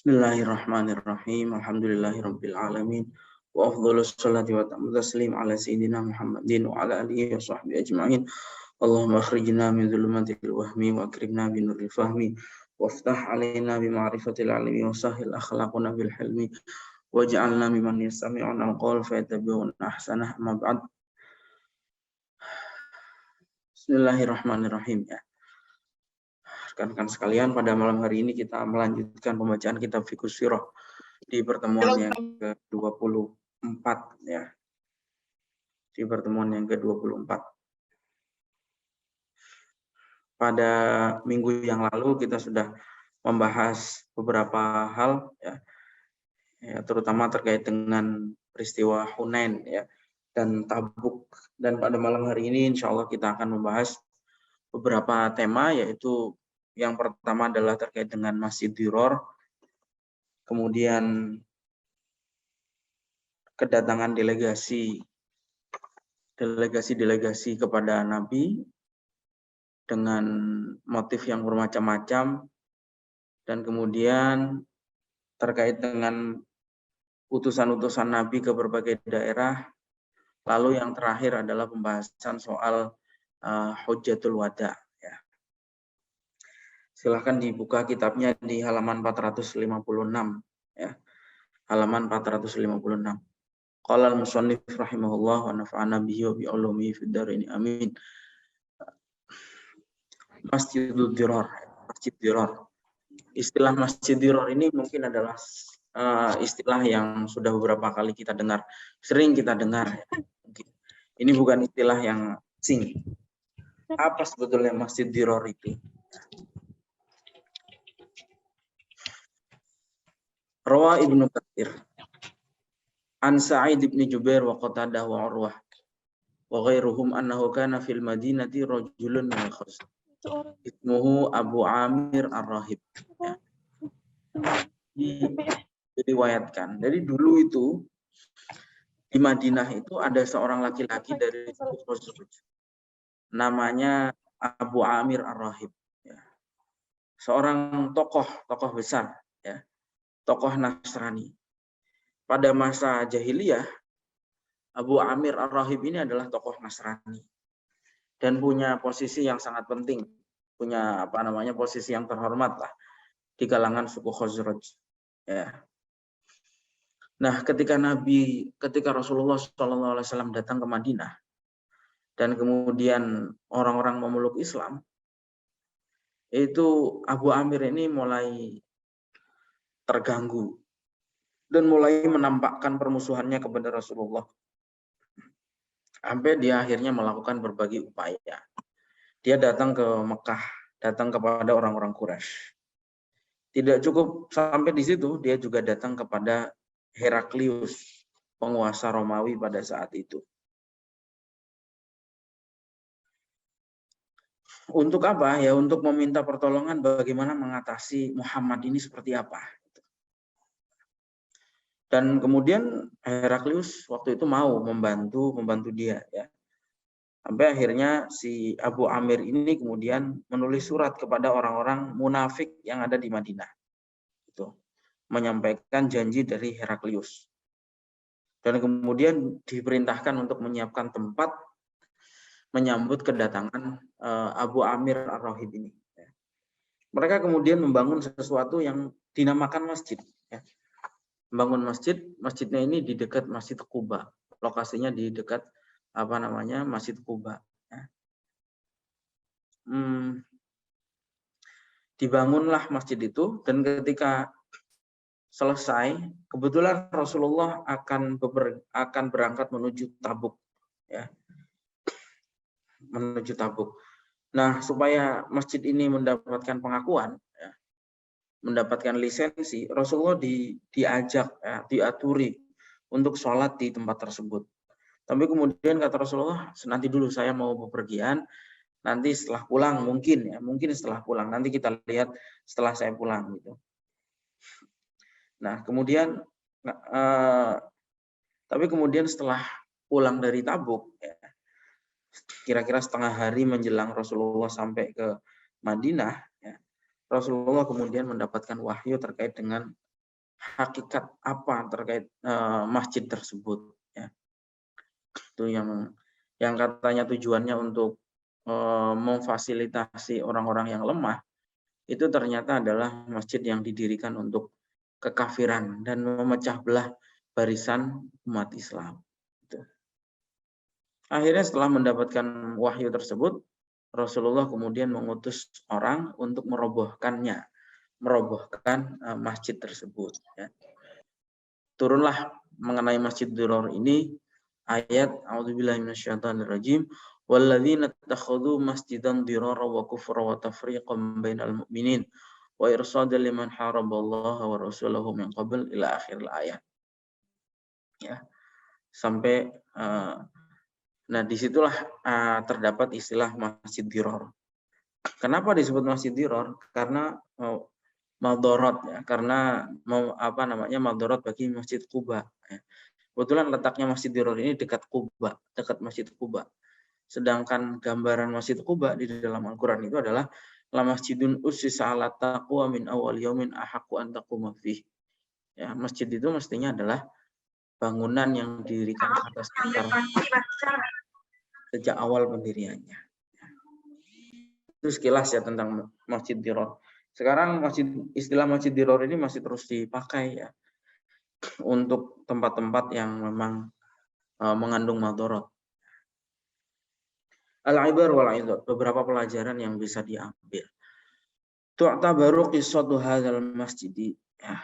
Bismillahirrahmanirrahim. Alhamdulillahirabbil alamin. Wa afdhalus sholati wa taslim ala sayyidina Muhammadin wa ala alihi wa sahbihi ajma'in. Allahumma akhrijna min dhulumatil wahmi wa akrimna bi nuril fahmi waftah alaina bi ma'rifatil alimi wa sahhil akhlaqana bil hilmi waj'alna mimman yastami'una al-qawl fayattabi'una ahsanah. Amma ba'd. Bismillahirrahmanirrahim ya. Rekan-rekan sekalian, pada malam hari ini kita melanjutkan pembacaan kitab Fiqhus Sirah di pertemuan yang ke-24 ya. Di pertemuan yang ke-24. Pada minggu yang lalu kita sudah membahas beberapa hal ya, terutama terkait dengan peristiwa Hunain ya dan Tabuk, dan pada malam hari ini insya Allah kita akan membahas beberapa tema, yaitu yang pertama adalah terkait dengan Masjid Diror, kemudian kedatangan delegasi kepada Nabi dengan motif yang bermacam-macam, dan kemudian terkait dengan utusan-utusan Nabi ke berbagai daerah. Lalu yang terakhir adalah pembahasan soal Hujjatul Wada. Ya. Silahkan dibuka kitabnya di halaman 456. Ya. Halaman 456. Qala al-musannif rahimahullah wa nafa'ana bihi wa bi ulumihi fid dharain amin. Masjidul Diror, Masjid Diror. Istilah Masjid Diror ini mungkin adalah istilah yang sudah beberapa kali kita dengar, sering kita dengar. Ini bukan istilah yang asing. Apa sebetulnya Masjid Diror itu? Rawa Ibnu Katsir an Sa'id bin Jubair wa Qatadah wa Urwah wa ghairuhum annahu kana fil Madinati rajulun min al-Khazraj ismuhu Abu Amir Ar-Rahib. Ya. Diriwayatkan. Jadi dulu itu di Madinah itu ada seorang laki-laki dari suku Khazraj. Namanya Abu Amir Ar-Rahib. Ya. Seorang tokoh besar, ya. Tokoh Nasrani. Pada masa jahiliyah, Abu Amir Ar-Rahib ini adalah tokoh Nasrani dan punya posisi yang sangat penting, punya posisi yang terhormat lah di kalangan suku Khazraj. Ya. Nah, ketika Rasulullah SAW datang ke Madinah dan kemudian orang-orang memeluk Islam, itu Abu Amir ini mulai terganggu dan mulai menampakkan permusuhannya kepada Rasulullah. Sampai dia akhirnya melakukan berbagai upaya. Dia datang ke Mekah, datang kepada orang-orang Quraisy. Tidak cukup sampai di situ, dia juga datang kepada Heraklius, penguasa Romawi pada saat itu. Untuk apa? Ya untuk meminta pertolongan bagaimana mengatasi Muhammad ini seperti apa. Dan kemudian Heraklius waktu itu mau membantu dia, ya. Sampai akhirnya si Abu Amir ini kemudian menulis surat kepada orang-orang munafik yang ada di Madinah. Itu menyampaikan janji dari Heraklius. Dan kemudian diperintahkan untuk menyiapkan tempat menyambut kedatangan Abu Amir Ar-Rahib ini. Mereka kemudian membangun sesuatu yang dinamakan masjid. Ya. Membangun masjidnya ini di dekat Masjid Quba. Lokasinya di dekat Masjid Quba. Ya. Dibangunlah masjid itu, dan ketika selesai, kebetulan Rasulullah akan berangkat menuju Tabuk, ya. Menuju Tabuk. Nah, supaya masjid ini mendapatkan pengakuan, ya, mendapatkan lisensi, Rasulullah diajak, ya, diaturi untuk sholat di tempat tersebut. Tapi kemudian kata Rasulullah, nanti dulu saya mau bepergian, nanti setelah pulang mungkin setelah pulang, nanti kita lihat setelah saya pulang gitu. Nah, kemudian tapi kemudian setelah pulang dari Tabuk, ya, kira-kira setengah hari menjelang Rasulullah sampai ke Madinah, ya, Rasulullah kemudian mendapatkan wahyu terkait dengan hakikat apa terkait masjid tersebut. Ya. Itu yang katanya tujuannya untuk memfasilitasi orang-orang yang lemah, itu ternyata adalah masjid yang didirikan untuk kekafiran dan memecah belah barisan umat Islam. Akhirnya setelah mendapatkan wahyu tersebut, Rasulullah kemudian mengutus orang untuk merobohkan masjid tersebut. Ya. Turunlah mengenai Masjid Dirar ini ayat A'udzubillahi minasyaitonirrajim walladzina takhadhu masjidan dirara wa kufra wa tafriqan bainal mu'minin wa irsadan liman haraballaha wa rasulahu min qabl ila akhir ayat. Ya. Sampai nah disitulah terdapat istilah Masjid Dirar. Kenapa disebut Masjid Dirar? Karena madorot ya, karena madorot bagi Masjid Quba. Ya. Kebetulan letaknya Masjid Dirar ini dekat Quba, dekat Masjid Quba. Sedangkan gambaran Masjid Quba di dalam Al-Quran itu adalah la masjidun ussisa ala taqwa min awal yaumin ahaqqu an taquma fih. Ya, masjid itu mestinya adalah bangunan yang didirikan atas dasar sejak awal pendiriannya. Itu sekilas ya tentang Masjid Dirar. Sekarang istilah Masjid Dirar ini masih terus dipakai ya untuk tempat-tempat yang memang mengandung madorot. Al-ibar wal idhar, beberapa pelajaran yang bisa diambil. Tu'tabaru qissatu hadzal masjid. Ya.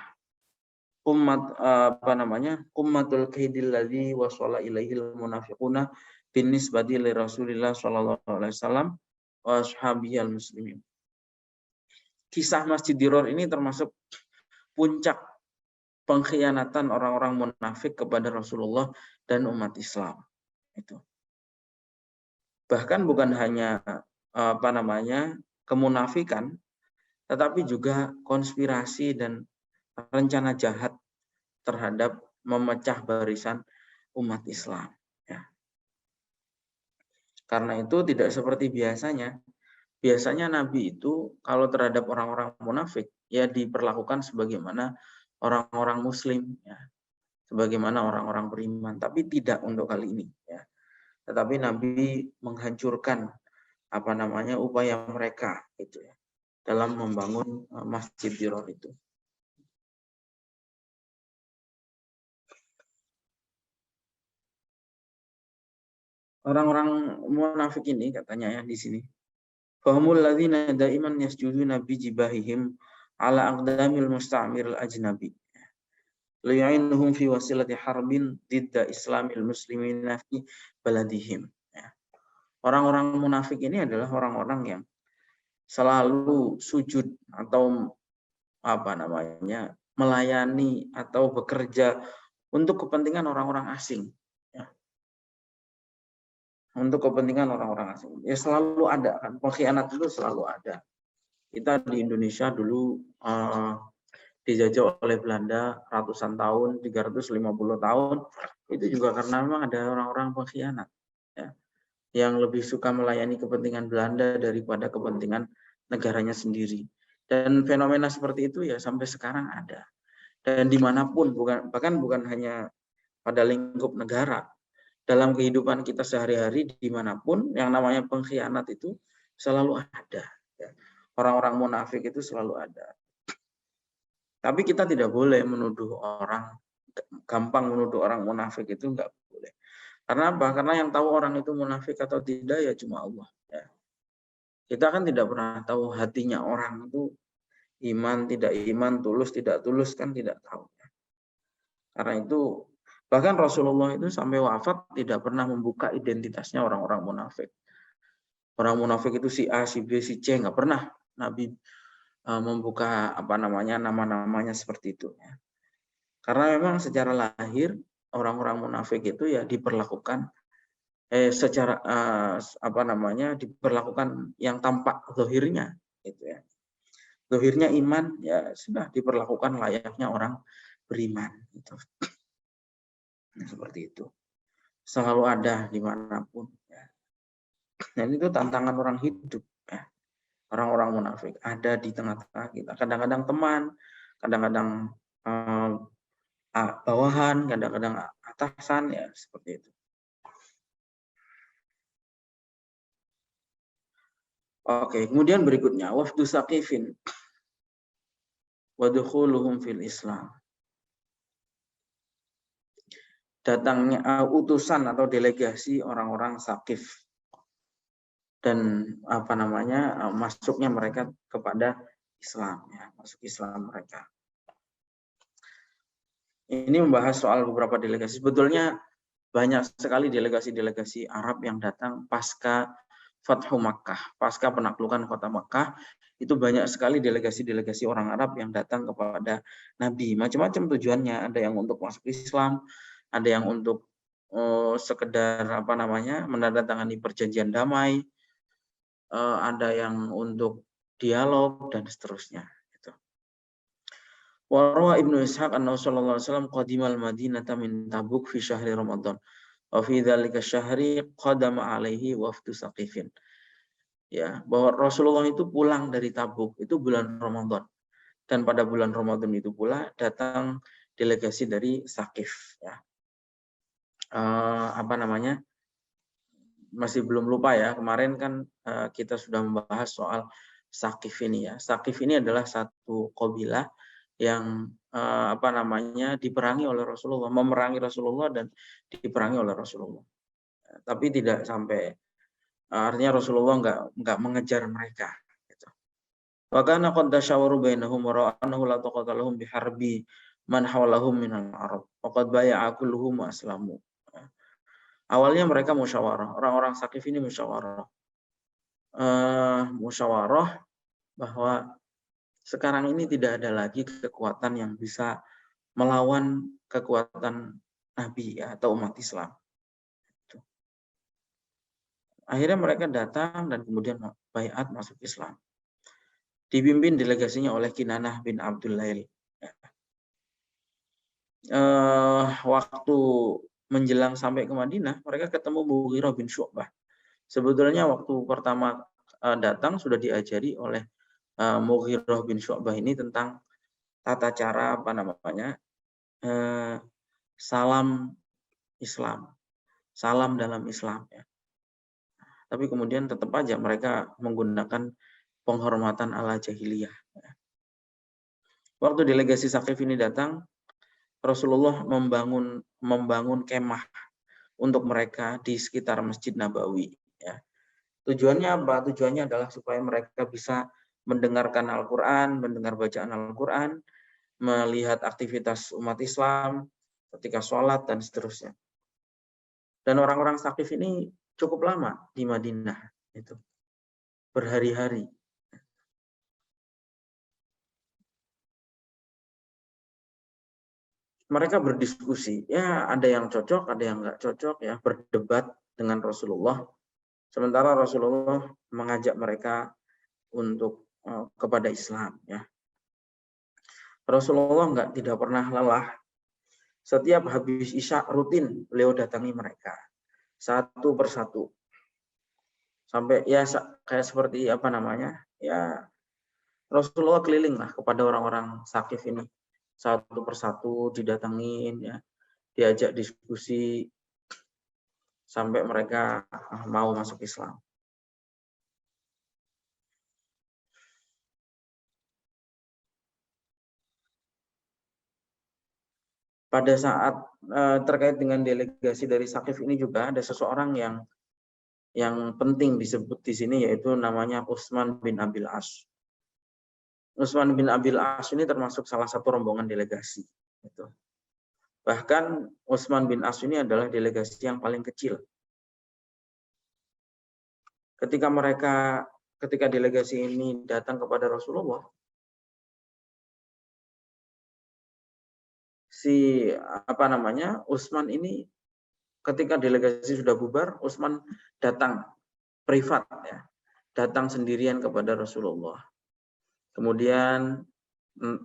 Qummatul kaidil ladzi wasala ilaihil munafiquna binisbati li Rasulillah sallallahu alaihi wasallam wa ashabihi al-muslimin. Kisah Masjid Dirar ini termasuk puncak pengkhianatan orang-orang munafik kepada Rasulullah dan umat Islam. Itu. Bahkan bukan hanya kemunafikan, tetapi juga konspirasi dan rencana jahat terhadap memecah barisan umat Islam. Ya. Karena itu tidak seperti biasanya. Biasanya Nabi itu kalau terhadap orang-orang munafik ya diperlakukan sebagaimana orang-orang Muslim, ya, sebagaimana orang-orang beriman. Tapi tidak untuk kali ini. Ya. Tetapi Nabi menghancurkan upaya mereka itu ya dalam membangun Masjid Dirar itu. Orang-orang munafik ini katanya ya di sini. Fahumul ladzina daiman yasjuduna bi jibahihim ala aqdamil musta'miril ajnabi. Li'ainuhum fi wasilati harbin didda islamil muslimina fi baladihim. Orang-orang munafik ini adalah orang-orang yang selalu sujud atau melayani atau bekerja untuk kepentingan orang-orang asing. Ya. Untuk kepentingan orang-orang asing. Ya selalu ada kan, pengkhianat itu selalu ada. Kita di Indonesia dulu dijajah oleh Belanda ratusan tahun, 350 tahun, itu juga karena memang ada orang-orang pengkhianat. Ya. Yang lebih suka melayani kepentingan Belanda daripada kepentingan negaranya sendiri. Dan fenomena seperti itu ya sampai sekarang ada. Dan dimanapun, bahkan bukan hanya pada lingkup negara, dalam kehidupan kita sehari-hari dimanapun yang namanya pengkhianat itu selalu ada. Orang-orang munafik itu selalu ada. Tapi kita tidak boleh gampang menuduh orang munafik itu enggak boleh. Karena apa? Karena yang tahu orang itu munafik atau tidak ya cuma Allah. Ya. Kita kan tidak pernah tahu hatinya orang itu iman, tidak iman, tulus, tidak tulus kan tidak tahu. Karena itu bahkan Rasulullah itu sampai wafat tidak pernah membuka identitasnya orang-orang munafik. Orang munafik itu si A, si B, si C nggak pernah Nabi membuka nama-namanya seperti itu. Karena memang secara lahir orang-orang munafik itu ya diperlakukan diperlakukan yang tampak zahirnya gitu ya. Zahirnya iman ya sudah diperlakukan layaknya orang beriman gitu. Nah, seperti itu. Selalu ada dimanapun ya. Dan itu tantangan orang hidup ya. Orang-orang munafik ada di tengah-tengah kita. Kadang-kadang teman, kadang-kadang bawahan, kadang-kadang atasan, ya seperti itu. Oke, kemudian berikutnya wafdu Saqifin wa dukhuluhum fil Islam. Datangnya utusan atau delegasi orang-orang Saqif dan masuknya mereka kepada Islam, ya, masuk Islam mereka. Ini membahas soal beberapa delegasi. Sebetulnya banyak sekali delegasi-delegasi Arab yang datang pasca Fathu Makkah, pasca penaklukan kota Makkah. Itu banyak sekali delegasi-delegasi orang Arab yang datang kepada Nabi. Macam-macam tujuannya. Ada yang untuk masuk Islam, ada yang untuk sekedar menandatangani perjanjian damai, ada yang untuk dialog dan seterusnya. Warwa Ibnu Ishaq anna sallallahu alaihi wasallam qadimal Madinata min Tabuk fi syahri Ramadan. Wa fi dzalika syahri qadama alaihi wafdu Saqifin. Ya, bahwa Rasulullah itu pulang dari Tabuk itu bulan Ramadan. Dan pada bulan Ramadan itu pula datang delegasi dari Saqif, ya. Masih belum lupa ya, kemarin kan kita sudah membahas soal Saqif ini, ya. Saqif ini adalah satu qabilah yang diperangi oleh Rasulullah, memerangi Rasulullah dan diperangi oleh Rasulullah. Tapi tidak sampai, artinya Rasulullah nggak mengejar mereka. Wa kana qad tashawaru bainahum wa ra'anahu la taqata lahum biharbi man hawlahum minal Arab. Wa qad baya'a kulluhum wa aslamu. Awalnya mereka musyawarah, orang-orang Saqif ini musyawarah. Musyawarah bahwa sekarang ini tidak ada lagi kekuatan yang bisa melawan kekuatan Nabi, ya, atau umat Islam. Akhirnya mereka datang dan kemudian baiat masuk Islam. Dipimpin delegasinya oleh Kinanah bin Abdul Lail. Waktu menjelang sampai ke Madinah, mereka ketemu Mughirah bin Syu'bah. Sebetulnya waktu pertama datang sudah diajari oleh Mughirah bin Syu'bah ini tentang tata cara salam Islam, salam dalam Islam, ya. Tapi kemudian tetap aja mereka menggunakan penghormatan ala jahiliyah. Waktu delegasi Saqif ini datang, Rasulullah membangun kemah untuk mereka di sekitar Masjid Nabawi, ya. Tujuannya apa? Tujuannya adalah supaya mereka bisa mendengarkan Al-Quran, mendengar bacaan Al-Quran, melihat aktivitas umat Islam ketika sholat dan seterusnya. Dan orang-orang Saqif ini cukup lama di Madinah, itu berhari-hari. Mereka berdiskusi, ya ada yang cocok, ada yang nggak cocok, ya, berdebat dengan Rasulullah. Sementara Rasulullah mengajak mereka untuk kepada Islam, ya. Rasulullah tidak pernah lelah. Setiap habis Isya rutin beliau datangi mereka satu persatu. Sampai ya kayak seperti ya Rasulullah kelilinglah kepada orang-orang Saqif ini. Satu persatu didatengin, ya, diajak diskusi sampai mereka mau masuk Islam. Pada saat terkait dengan delegasi dari Saqif ini juga ada seseorang yang penting disebut di sini, yaitu namanya Utsman bin Abil As. Utsman bin Abil As ini termasuk salah satu rombongan delegasi. Bahkan Utsman bin As ini adalah delegasi yang paling kecil. Ketika delegasi ini datang kepada Rasulullah, Utsman ini ketika delegasi sudah bubar, Utsman datang privat, ya, datang sendirian kepada Rasulullah. Kemudian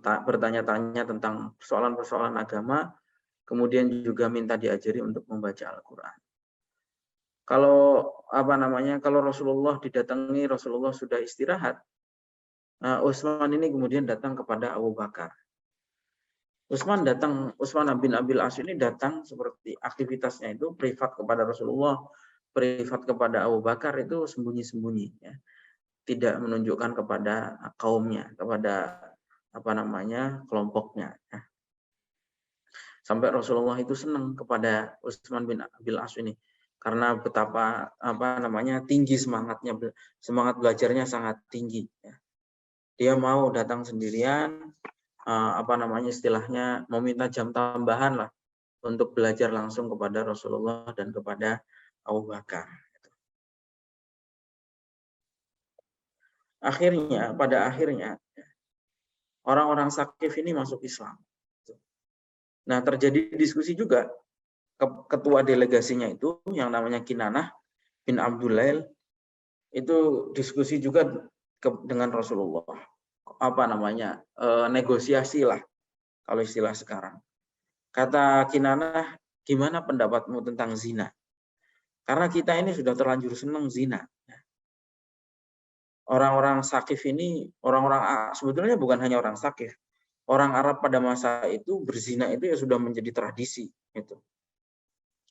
bertanya-tanya tentang persoalan-persoalan agama, kemudian juga minta diajari untuk membaca Al-Quran. Kalau Rasulullah didatangi, Rasulullah sudah istirahat, Utsman ini kemudian datang kepada Abu Bakar. Utsman bin Abil As ini datang seperti aktivitasnya itu privat kepada Rasulullah, privat kepada Abu Bakar itu sembunyi-sembunyi, ya. Tidak menunjukkan kepada kaumnya, kepada kelompoknya. Ya. Sampai Rasulullah itu senang kepada Utsman bin Abil As ini karena betapa tinggi semangatnya, semangat belajarnya sangat tinggi. Ya. Dia mau datang sendirian. Istilahnya meminta jam tambahan lah untuk belajar langsung kepada Rasulullah dan kepada Abu Bakar. Pada akhirnya orang-orang Saqif ini masuk Islam. Nah, terjadi diskusi juga. Ketua delegasinya itu yang namanya Kinanah bin Abdulail itu diskusi juga dengan Rasulullah. Negosiasi lah kalau istilah sekarang. Kata Kinanah, gimana pendapatmu tentang zina? Karena kita ini sudah terlanjur senang zina. Orang-orang Saqif ini, sebetulnya bukan hanya orang Saqif. Orang Arab pada masa itu berzina itu ya sudah menjadi tradisi. Gitu.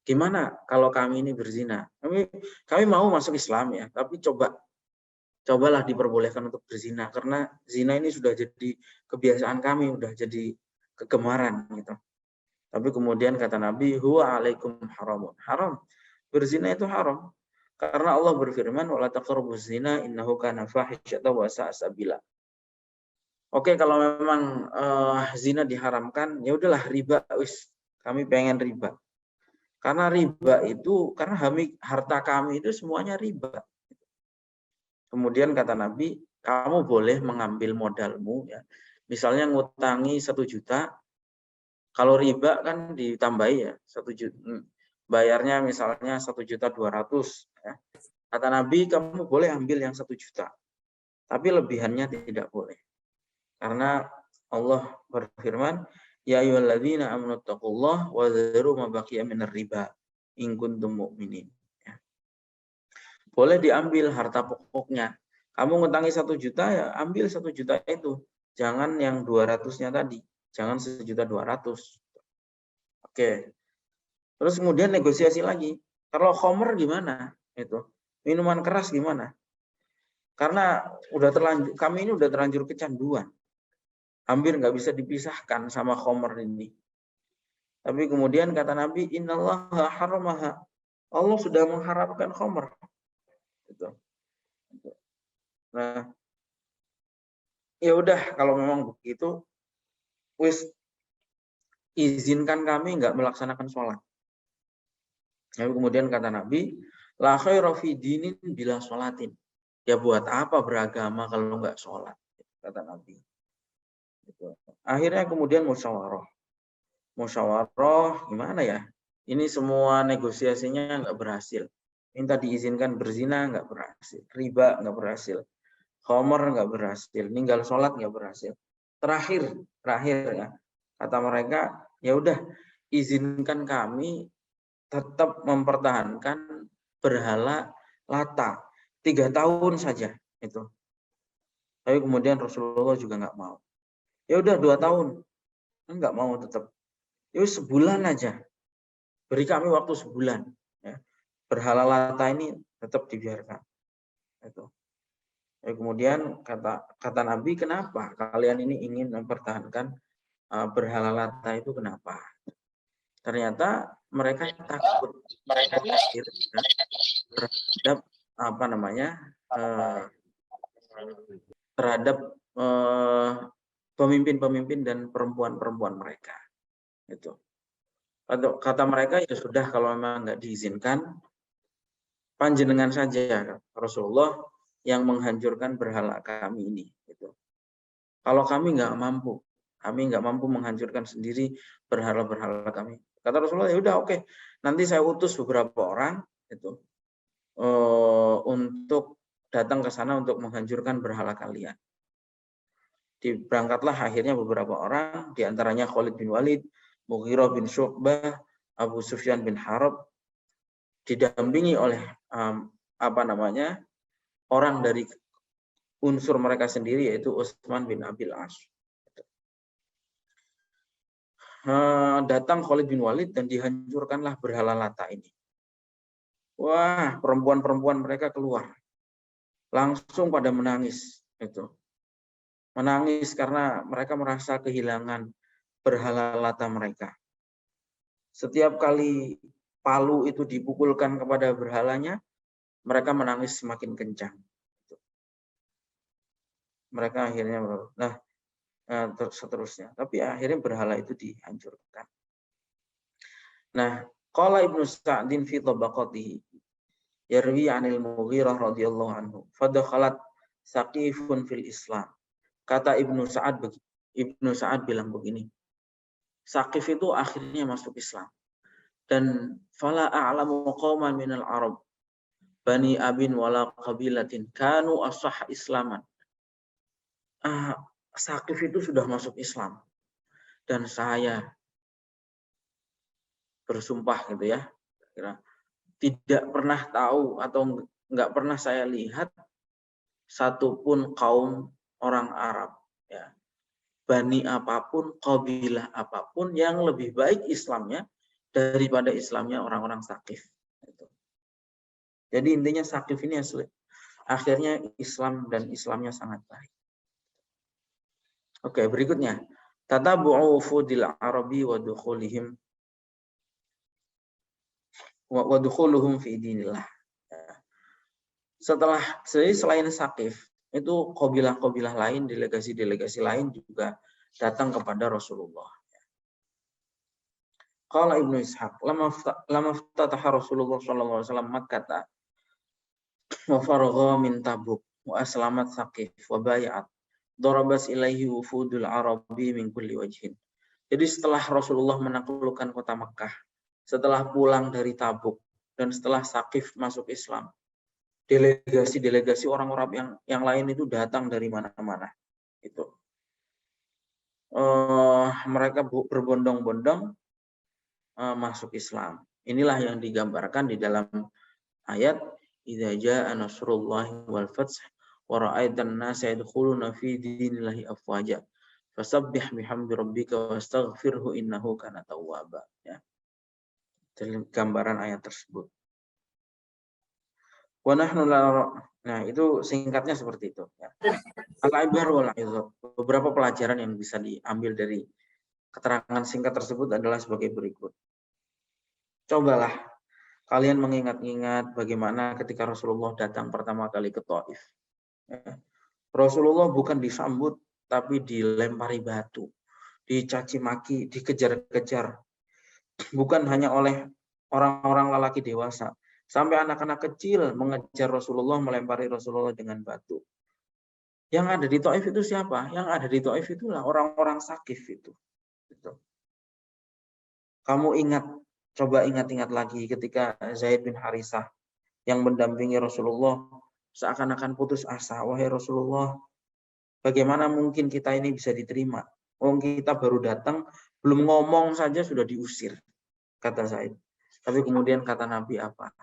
Gimana kalau kami ini berzina? Kami mau masuk Islam ya, tapi cobalah diperbolehkan untuk berzina. Karena zina ini sudah jadi kebiasaan kami, sudah jadi kegemaran. Gitu. Tapi kemudian kata Nabi, huwa alaikum haramun. Haram. Berzina itu haram. Karena Allah berfirman, wala taqrabuz zina innahu kana fahisyatan wa sa'a sabila. Oke, kalau memang zina diharamkan, ya udahlah riba wis. Kami pengen riba. Karena riba itu harta kami itu semuanya riba. Kemudian kata Nabi, kamu boleh mengambil modalmu ya. Misalnya ngutangi 1 juta, kalau riba kan ditambahi ya, 1 juta. Bayarnya misalnya 1.200.000 ya. Kata Nabi, kamu boleh ambil yang 1 juta. Tapi lebihannya tidak boleh. Karena Allah berfirman, ya ayyuhalladzina amanu taqullaha wa dharu ma baqiya minar riba in kuntum mu'minin. Ya. Boleh diambil harta pokoknya. Kamu ngutangi 1 juta ya, ambil 1 juta itu. Jangan yang 200-nya tadi. Jangan 1.200.000. Oke. Terus kemudian negosiasi lagi. Kalau khamr gimana? Itu. Minuman keras gimana? Karena kami ini udah terlanjur kecanduan. Hampir nggak bisa dipisahkan sama khamr ini. Tapi kemudian kata Nabi, innallaha haramaha. Allah sudah mengharamkan khamr. Gitu. Nah, ya udah kalau memang begitu, wis izinkan kami nggak melaksanakan sholat. Lalu kemudian kata Nabi, la khaira fi dinin bila sholatin. Ya buat apa beragama kalau nggak sholat? Kata Nabi. Akhirnya kemudian musyawarah. Musyawarah gimana ya? Ini semua negosiasinya nggak berhasil. Minta diizinkan berzina nggak berhasil. Riba nggak berhasil. Khamr nggak berhasil. Ninggal sholat nggak berhasil. Terakhir ya. Kata mereka, ya udah izinkan kami tetap mempertahankan berhala Lata 3 tahun saja itu. Tapi kemudian Rasulullah juga nggak mau. Ya udah 2 tahun, nggak mau tetap. Ya sebulan aja, beri kami waktu sebulan. Ya. Berhala Lata ini tetap dibiarkan. Itu. Ya, kemudian kata Nabi, kenapa kalian ini ingin mempertahankan berhala Lata itu kenapa? Ternyata mereka takut terhadap pemimpin-pemimpin dan perempuan-perempuan mereka. Itu. Kata mereka ya sudah kalau memang nggak diizinkan, panjenengan saja Rasulullah yang menghancurkan berhala kami ini. Gitu. Kalau kami nggak mampu menghancurkan sendiri berhala-berhala kami. Kata Rasulullah ya udah oke, nanti saya utus beberapa orang itu untuk datang ke sana untuk menghancurkan berhala kalian. Berangkatlah akhirnya beberapa orang, diantaranya Khalid bin Walid, Mughirah bin Syu'bah, Abu Sufyan bin Harb, didampingi oleh orang dari unsur mereka sendiri yaitu Utsman bin Abil As. datang Khalid bin Walid dan dihancurkanlah berhala Lata ini. Wah, perempuan-perempuan mereka keluar. Langsung pada menangis. Itu. Menangis karena mereka merasa kehilangan berhala Lata mereka. Setiap kali palu itu dipukulkan kepada berhalanya, mereka menangis semakin kencang. Mereka akhirnya, seterusnya. Tapi akhirnya berhala itu dihancurkan. Nah, qala Ibnu Sa'din fi tabaqatihi yarwi 'anil Mughirah radhiyallahu anhu fadakhalat saqifun fil Islam. Kata Ibnu Sa'ad bilang begini. Saqif itu akhirnya masuk Islam. Dan fala a'lamu qauman minal Arab bani abin wala qabilatin kanu ashah islaman. Saqif itu sudah masuk Islam. Dan saya bersumpah gitu ya, tidak pernah tahu atau nggak pernah saya lihat satupun kaum orang Arab, ya, bani apapun, kabilah apapun yang lebih baik Islamnya daripada Islamnya orang-orang Saqif. Jadi intinya Saqif ini akhirnya Islam dan Islamnya sangat baik. Oke, berikutnya tatabu'u wufudil Arabi wa dukhuluhum fi dinillah. Setelah selain Saqif, itu kabilah-kabilah lain, delegasi-delegasi lain juga datang kepada Rasulullah. Qala Ibnu Ishaq, lama ftataha Rasulullah sallallahu alaihi wasallam Makkah wa faragha min Tabuk wa aslamat Saqif wa bai'at darabas ilaihi wufudul Arabi min kulli wajhin. Jadi setelah Rasulullah menaklukkan kota Makkah, setelah pulang dari Tabuk dan setelah Saqif masuk Islam, delegasi-delegasi orang-orang yang lain itu datang dari mana-mana. Itu. Mereka berbondong-bondong masuk Islam. Inilah yang digambarkan di dalam ayat idza jaa nasrullahi wal fath wa ra'aitan nasa yadkhuluna fi dinillahi afwaja fasabbih bihamdi rabbika wastaghfirhu innahu kana tawwaba, ya. Dalam gambaran ayat tersebut. Nah, itu singkatnya seperti itu, ya. Al-ibar wal izab. Beberapa pelajaran yang bisa diambil dari keterangan singkat tersebut adalah sebagai berikut. Cobalah kalian mengingat-ingat bagaimana ketika Rasulullah datang pertama kali ke Thaif. Ya. Rasulullah bukan disambut, tapi dilempari batu, dicaci maki, dikejar-kejar. Bukan hanya oleh orang-orang lelaki dewasa, sampai anak-anak kecil mengejar Rasulullah, melempari Rasulullah dengan batu. Yang ada di Thaif itu siapa? Yang ada di Thaif itulah orang-orang Saqif itu. Kamu coba ingat-ingat lagi ketika Zaid bin Harisah yang mendampingi Rasulullah seakan-akan putus asa. Wahai Rasulullah, bagaimana mungkin kita ini bisa diterima? Kita baru datang, belum ngomong saja sudah diusir, kata Zaid. Tapi kemudian kata Nabi apa?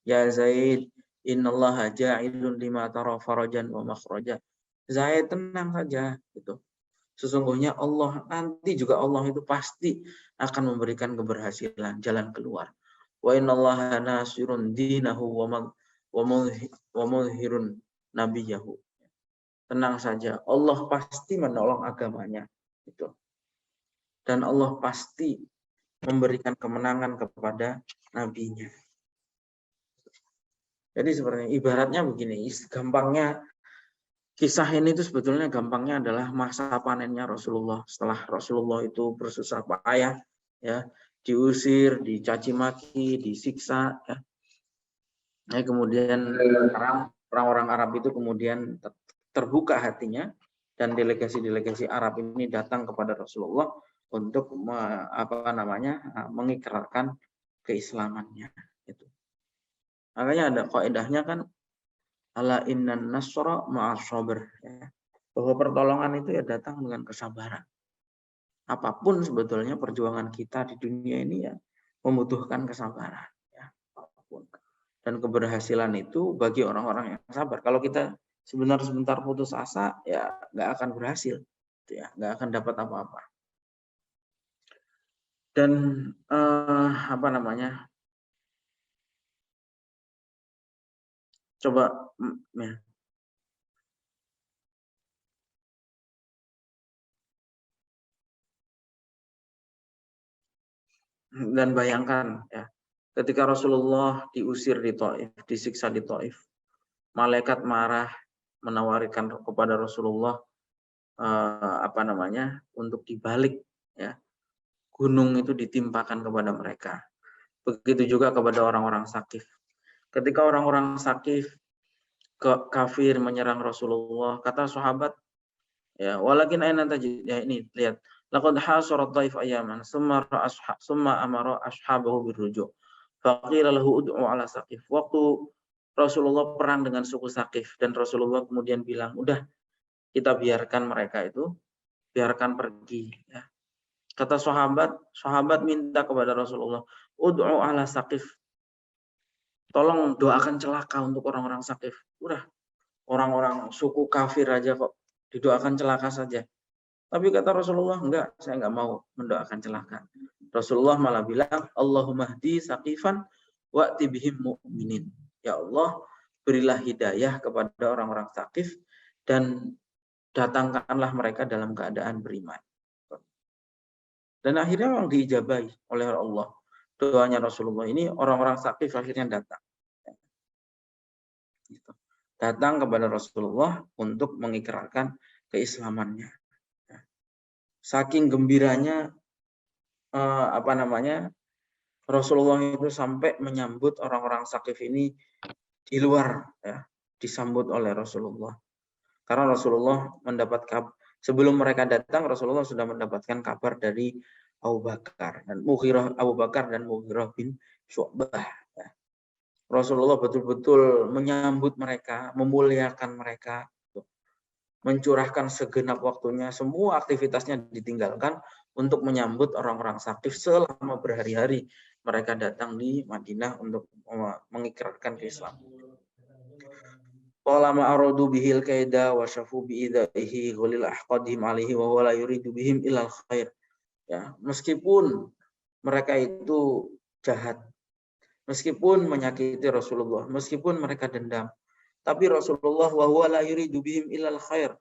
Ya Zaid, innallaha ja'ilun lima tara farajan wa makhraja. Zaid, tenang saja, gitu. Sesungguhnya nanti juga Allah itu pasti akan memberikan keberhasilan, jalan keluar. Wa innallaha nasirun dinahu wa mudhirun nabiyahu. Tenang saja, Allah pasti menolong agamanya. Gitu. Dan Allah pasti memberikan kemenangan kepada nabinya. Jadi sebenarnya ibaratnya begini, gampangnya kisah ini itu sebetulnya gampangnya adalah masa panennya Rasulullah. Setelah Rasulullah itu bersusah payah, ya, diusir, dicaci maki, disiksa, ya. Nah, kemudian orang-orang Arab itu kemudian terbuka hatinya dan delegasi-delegasi Arab ini datang kepada Rasulullah untuk mengikrarkan keislamannya. Itu. Makanya ada kaidahnya kan, ala innan nasra ma'as sabr, ya. Bahwa pertolongan itu ya datang dengan kesabaran. Apapun sebetulnya perjuangan kita di dunia ini ya membutuhkan kesabaran, ya. Apapun. Dan keberhasilan itu bagi orang-orang yang sabar. Kalau kita sebentar putus asa, ya nggak akan berhasil, ya, nggak akan dapat apa-apa. Dan apa namanya? Coba ya. Dan bayangkan ya, ketika Rasulullah diusir di Taif, disiksa di Taif, malaikat marah menawarkan kepada Rasulullah apa namanya? Untuk dibalik ya. Gunung itu ditimpakan kepada mereka. Begitu juga kepada orang-orang Sakif. Ketika orang-orang Sakif kafir menyerang Rasulullah, kata sahabat, ya, walakin aina tajid, ya ini lihat, laqad hasara dhaif ayaman, summa amara ashabahu birruju'. Faqila lahu ud'u ala Saqif. Waktu Rasulullah perang dengan suku Saqif dan Rasulullah kemudian bilang, udah kita biarkan mereka itu, biarkan pergi. Ya. Kata sahabat minta kepada Rasulullah, ud'u ala Saqif. Tolong doakan celaka untuk orang-orang Saqif. Udah, orang-orang suku kafir aja kok didoakan celaka saja. Tapi kata Rasulullah, enggak, saya enggak mau mendoakan celaka. Rasulullah malah bilang, Allahumma hdi Saqifan wa'ti bihim mu'minin. Ya Allah, berilah hidayah kepada orang-orang Saqif dan datangkanlah mereka dalam keadaan beriman. Dan akhirnya memang diijabahi oleh Allah. Doanya Rasulullah ini, orang-orang Saqif akhirnya datang. Datang kepada Rasulullah untuk mengikrarkan keislamannya. Saking gembiranya apa namanya, Rasulullah itu sampai menyambut orang-orang Saqif ini di luar, ya, disambut oleh Rasulullah. Karena Rasulullah mendapat kabar, sebelum mereka datang Rasulullah sudah mendapatkan kabar dari Abu Bakar dan Mughirah bin Syu'bah. Ya. Rasulullah betul-betul menyambut mereka, memuliakan mereka, mencurahkan segenap waktunya, semua aktivitasnya ditinggalkan untuk menyambut orang-orang Saqif selama berhari-hari mereka datang di Madinah untuk mengikrarkan Islam. Qala aradu bihil kaida wa syafu biidaihi ghulil ahqadhim alaihi wa huwa la yuridu bihim ilal khair. Ya, meskipun mereka itu jahat, meskipun menyakiti Rasulullah, meskipun mereka dendam, tapi Rasulullah wa huwa la yuridu bihim ilal khair.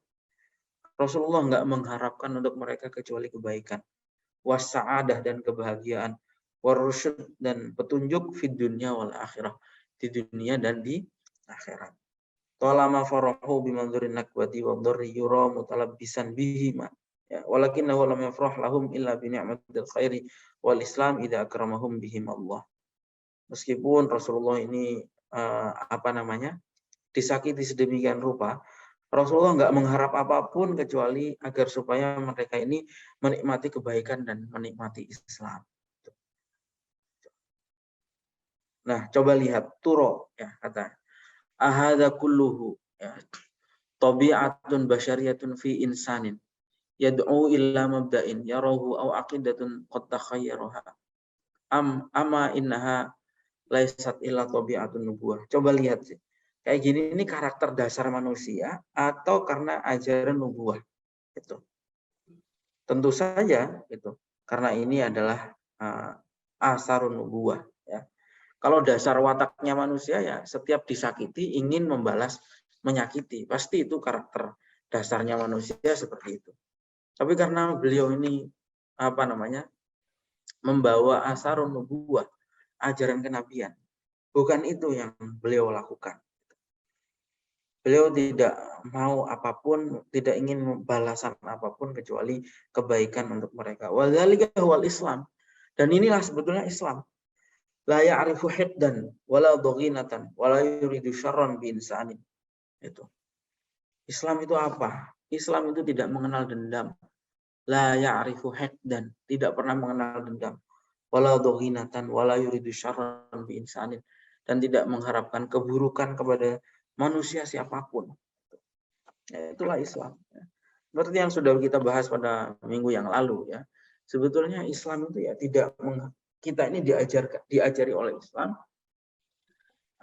Rasulullah enggak mengharapkan untuk mereka kecuali kebaikan, wasa'adah dan kebahagiaan, warusyud dan petunjuk fid dunya wal akhirah, di dunia dan di akhirat. Talama farahu bimanzurin nakwati wa dharri yura mutalabbisan bihima. Ya, walakinahu lam yafrah lahum illa bi ni'matil khairi wal islam idza akramahum bihim Allah. Meskipun Rasulullah ini apa namanya? Disakiti sedemikian rupa, Rasulullah nggak mengharap apapun kecuali agar supaya mereka ini menikmati kebaikan dan menikmati Islam. Nah, coba lihat Turo, ya, kata ahadza kulluhu, ya, tabi'atun basyariyatun fi insanin yad'u illa mabda'in yarahu aw aqidatun qad takhayyaraha ama innaha laisat illa tabi'atun nubuwah. Coba lihat sih. Kayak gini, ini karakter dasar manusia atau karena ajaran nubuwah? Itu tentu saja itu karena ini adalah asarun nubuwah, ya. Kalau dasar wataknya manusia, ya setiap disakiti ingin membalas menyakiti, pasti itu karakter dasarnya manusia seperti itu. Tapi karena beliau ini apa namanya, membawa asarun nubuwah, ajaran kenabian, bukan itu yang beliau lakukan. Beliau tidak mau apapun, tidak ingin balasan apapun kecuali kebaikan untuk mereka. Wadzalika huwal Islam. Dan inilah sebetulnya Islam. La ya'rifu hiddan wala daghinatan wala yuridu syarran bi insanin. Itu. Islam itu apa? Islam itu tidak mengenal dendam. La ya'rifu hiddan, tidak pernah mengenal dendam. Wala daghinatan wala yuridu syarran bi insanin, dan tidak mengharapkan keburukan kepada manusia siapapun. Ya, itulah Islam. Seperti yang sudah kita bahas pada minggu yang lalu, ya. Sebetulnya Islam itu ya tidak kita ini diajari oleh Islam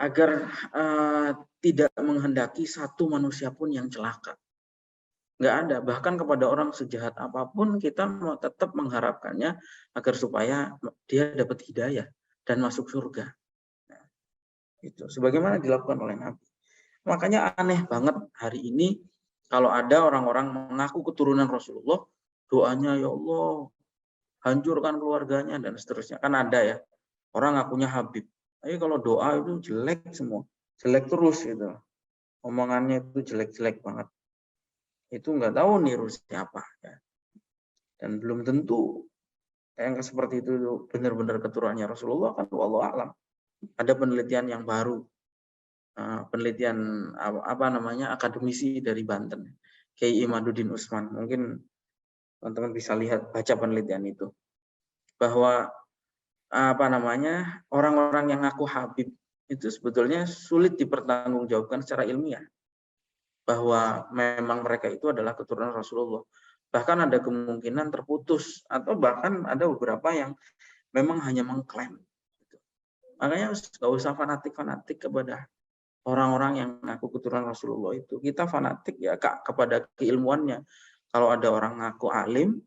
agar tidak menghendaki satu manusia pun yang celaka. Nggak ada. Bahkan kepada orang sejahat apapun kita mau tetap mengharapkannya agar supaya dia dapat hidayah dan masuk surga. Nah, itu sebagaimana dilakukan oleh Nabi. Makanya aneh banget hari ini kalau ada orang-orang mengaku keturunan Rasulullah, doanya ya Allah hancurkan keluarganya dan seterusnya. Kan ada ya orang ngakunya Habib. Tapi kalau doa itu jelek semua, jelek terus gitu. Omongannya itu jelek-jelek banget. Itu nggak tahu niru siapa ya. Dan belum tentu yang seperti itu benar-benar keturunannya Rasulullah, kan wallahu alam. Ada penelitian yang baru, penelitian apa namanya akademisi dari Banten, Kiai Imaduddin Usman. Mungkin teman-teman bisa lihat, baca penelitian itu, bahwa apa namanya orang-orang yang ngaku Habib itu sebetulnya sulit dipertanggungjawabkan secara ilmiah bahwa memang mereka itu adalah keturunan Rasulullah. Bahkan ada kemungkinan terputus, atau bahkan ada beberapa yang memang hanya mengklaim. Makanya nggak usah fanatik-fanatik kepada orang-orang yang ngaku keturunan Rasulullah itu. Kita fanatik ya Kak kepada keilmuannya. Kalau ada orang ngaku alim,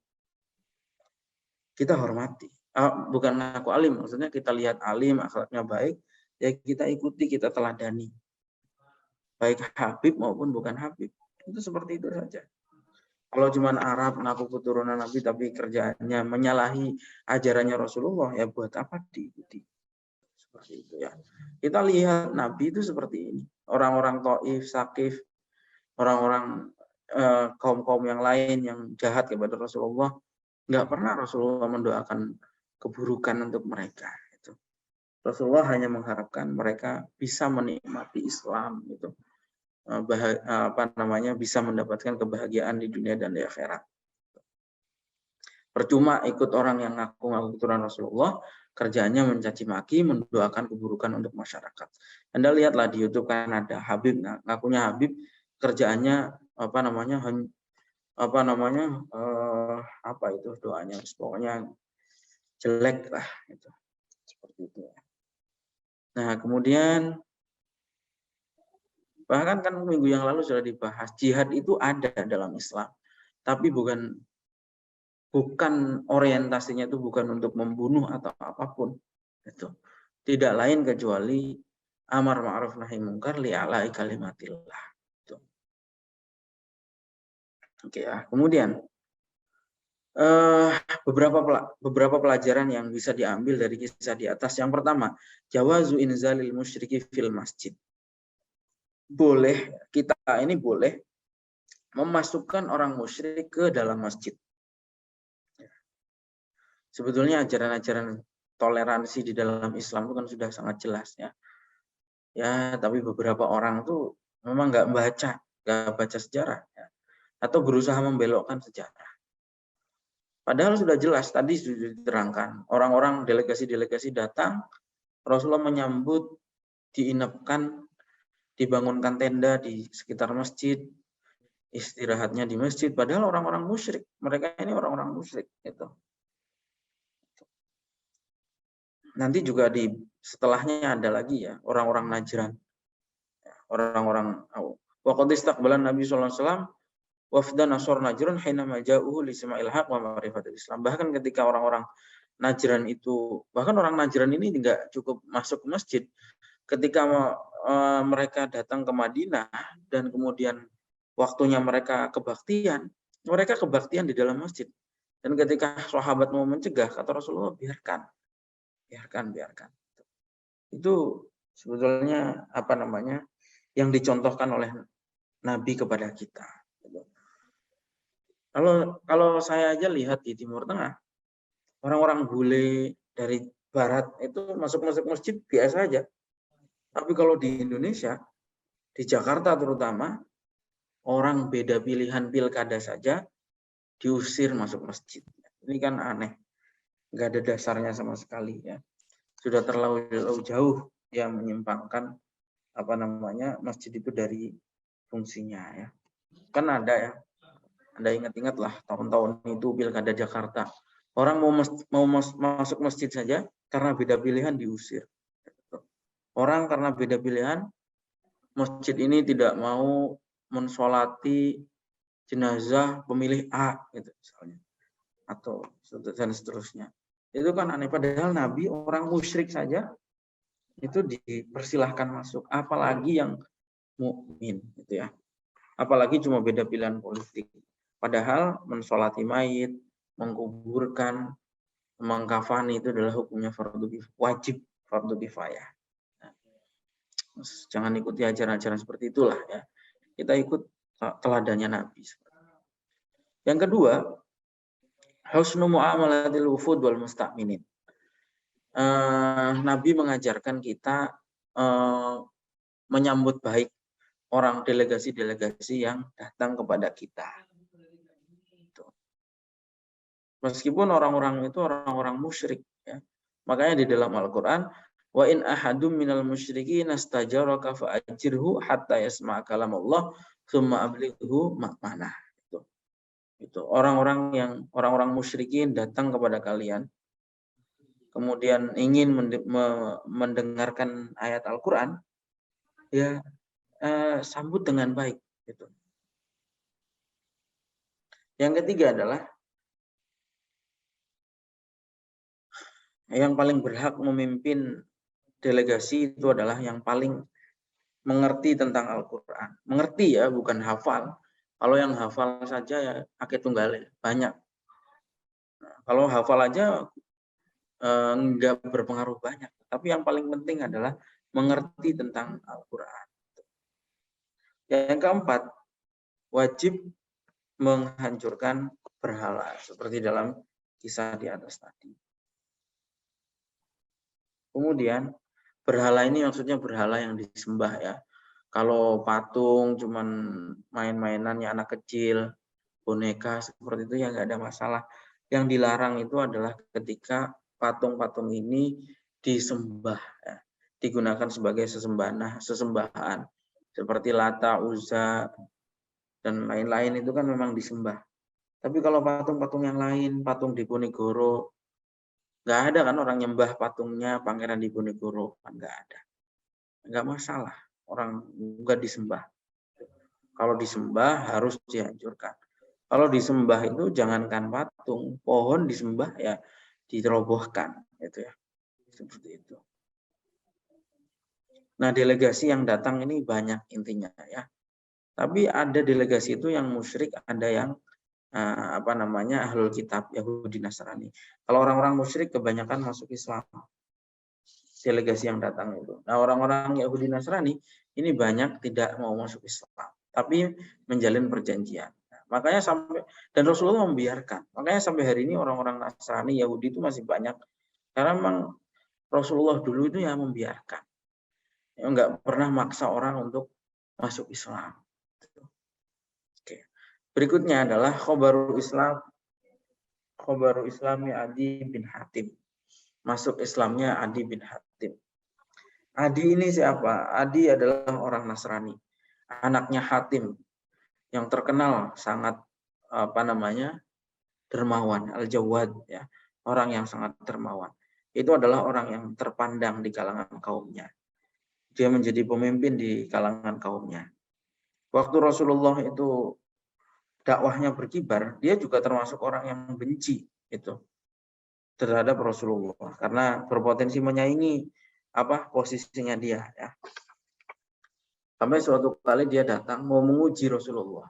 kita hormati. Bukan ngaku alim, maksudnya kita lihat alim, akhlaknya baik, ya kita ikuti, kita teladani. Baik Habib maupun bukan Habib. Itu seperti itu saja. Kalau cuma Arab ngaku keturunan Nabi tapi kerjaannya menyalahi ajarannya Rasulullah, ya buat apa diikuti? Seperti itu ya. Kita lihat Nabi itu seperti ini. Orang-orang Taif, Sakif, orang-orang kaum-kaum yang lain yang jahat kepada Rasulullah, nggak pernah Rasulullah mendoakan keburukan untuk mereka. Itu. Rasulullah hanya mengharapkan mereka bisa menikmati Islam, gitu. Apa namanya, bisa mendapatkan kebahagiaan di dunia dan di akhirat. Percuma ikut orang yang ngaku-ngaku keturunan Rasulullah, kerjanya mencaci maki, mendoakan keburukan untuk masyarakat. Anda lihatlah di YouTube kan ada Habib, ngakunya Habib, kerjaannya apa itu doanya, pokoknya jelek lah, gitu. Seperti itu. Nah kemudian bahkan kan minggu yang lalu sudah dibahas, jihad itu ada dalam Islam, tapi bukan orientasinya itu bukan untuk membunuh atau apapun. Itu tidak lain kecuali amar ma'ruf nahi munkar li'ala'i kalimatillah. Itu. Oke ya. Kemudian beberapa pelajaran yang bisa diambil dari kisah di atas. Yang pertama, jawazu inzalil musyriki fil masjid. Kita ini boleh memasukkan orang musyrik ke dalam masjid. Sebetulnya ajaran-ajaran toleransi di dalam Islam itu kan sudah sangat jelas ya. Ya, tapi beberapa orang tuh memang nggak baca sejarah ya, atau berusaha membelokkan sejarah. Padahal sudah jelas tadi sudah diterangkan. Orang-orang delegasi-delegasi datang, Rasulullah menyambut, diinapkan, dibangunkan tenda di sekitar masjid, istirahatnya di masjid. Padahal orang-orang musyrik, mereka ini orang-orang musyrik. Gitu. Nanti juga di setelahnya ada lagi ya orang-orang Najran, orang-orang wa qad istaqbalan Nabi sallallahu alaihi wasallam wafdan Nasr Najran hina maja'uhu li sama'il haq wa ma'rifatil Islam. Bahkan ketika orang-orang Najran itu, bahkan orang Najran ini tidak cukup masuk ke masjid, ketika mereka datang ke Madinah dan kemudian waktunya mereka kebaktian di dalam masjid. Dan ketika sahabat mau mencegah, kata Rasulullah, biarkan. Itu sebetulnya apa namanya yang dicontohkan oleh Nabi kepada kita. Kalau saya aja lihat di Timur Tengah, orang-orang bule dari Barat itu masuk masjid biasa aja. Tapi kalau di Indonesia, di Jakarta terutama, orang beda pilihan pilkada saja diusir masuk masjid. Ini kan aneh, nggak ada dasarnya sama sekali ya. Sudah terlalu jauh yang menyimpangkan apa namanya masjid itu dari fungsinya ya. Kan ada ya, Anda ingat-ingat lah tahun-tahun itu pilkada Jakarta. Orang mau masuk masjid saja karena beda pilihan diusir. Orang karena beda pilihan, masjid ini tidak mau mensolati jenazah pemilih A gitu misalnya, atau dan seterusnya. Itu kan aneh, padahal Nabi orang musyrik saja itu dipersilahkan masuk, apalagi yang mukmin gitu ya. Apalagi cuma beda pilihan politik. Padahal mensolati mayit, mengkuburkan, mengkafani itu adalah hukumnya wajib fardu kifayah. Nah, jangan ikuti ajaran-ajaran seperti itulah ya. Kita ikut teladannya Nabi. Yang kedua, husnu muamalatil wufud wal musta'minin. Nabi mengajarkan kita menyambut baik orang delegasi-delegasi yang datang kepada kita. Meskipun orang-orang itu orang-orang musyrik, ya. Makanya di dalam Al-Quran, wa in ahadum minal musyrikin astajaraka fa'ajirhu hatta yasma'a kalam Allah tsumma ablighu ma'manah. Itu orang-orang musyrikin datang kepada kalian, kemudian ingin mendengarkan ayat Al-Quran, ya sambut dengan baik. Gitu. Yang ketiga adalah yang paling berhak memimpin delegasi itu adalah yang paling mengerti tentang Al-Quran. Mengerti ya, bukan hafal. Kalau yang hafal saja ya akeh tunggal banyak. Nah, kalau hafal aja enggak berpengaruh banyak. Tapi yang paling penting adalah mengerti tentang Al-Quran. Yang keempat, wajib menghancurkan berhala. Seperti dalam kisah di atas tadi. Kemudian berhala ini maksudnya berhala yang disembah ya. Kalau patung cuman main-mainannya anak kecil, boneka seperti itu ya nggak ada masalah. Yang dilarang itu adalah ketika patung-patung ini disembah, ya. Digunakan sebagai sesembahan. Seperti Lata, Uzza, dan lain-lain itu kan memang disembah. Tapi kalau patung-patung yang lain, patung Diponegoro, nggak ada kan orang nyembah patungnya Pangeran Diponegoro, kan nggak ada. Nggak masalah, orang nggak disembah. Kalau disembah harus dihancurkan. Kalau disembah itu jangankan patung, pohon disembah ya dirobohkan, gitu ya. Seperti itu. Nah, delegasi yang datang ini banyak intinya ya. Tapi ada delegasi itu yang musyrik, ada yang ahlul kitab, Yahudi Nasrani. Kalau orang-orang musyrik kebanyakan masuk Islam. Delegasi yang datang itu. Nah, orang-orang Yahudi Nasrani ini banyak tidak mau masuk Islam, tapi menjalin perjanjian. Nah, makanya sampai dan Rasulullah membiarkan. Makanya sampai hari ini orang-orang Nasrani Yahudi itu masih banyak. Karena memang Rasulullah dulu itu ya membiarkan. Ya, enggak pernah maksa orang untuk masuk Islam. Oke. Berikutnya adalah khobaru Islami Adi bin Hatim. Masuk Islamnya Adi bin Hatim. Adi ini siapa? Adi adalah orang Nasrani. Anaknya Hatim yang terkenal sangat dermawan, al-jawad ya. Orang yang sangat dermawan. Itu adalah orang yang terpandang di kalangan kaumnya. Dia menjadi pemimpin di kalangan kaumnya. Waktu Rasulullah itu dakwahnya berkibar, dia juga termasuk orang yang benci itu terhadap Rasulullah karena berpotensi menyaingi posisinya dia ya. Sampai suatu kali dia datang mau menguji Rasulullah.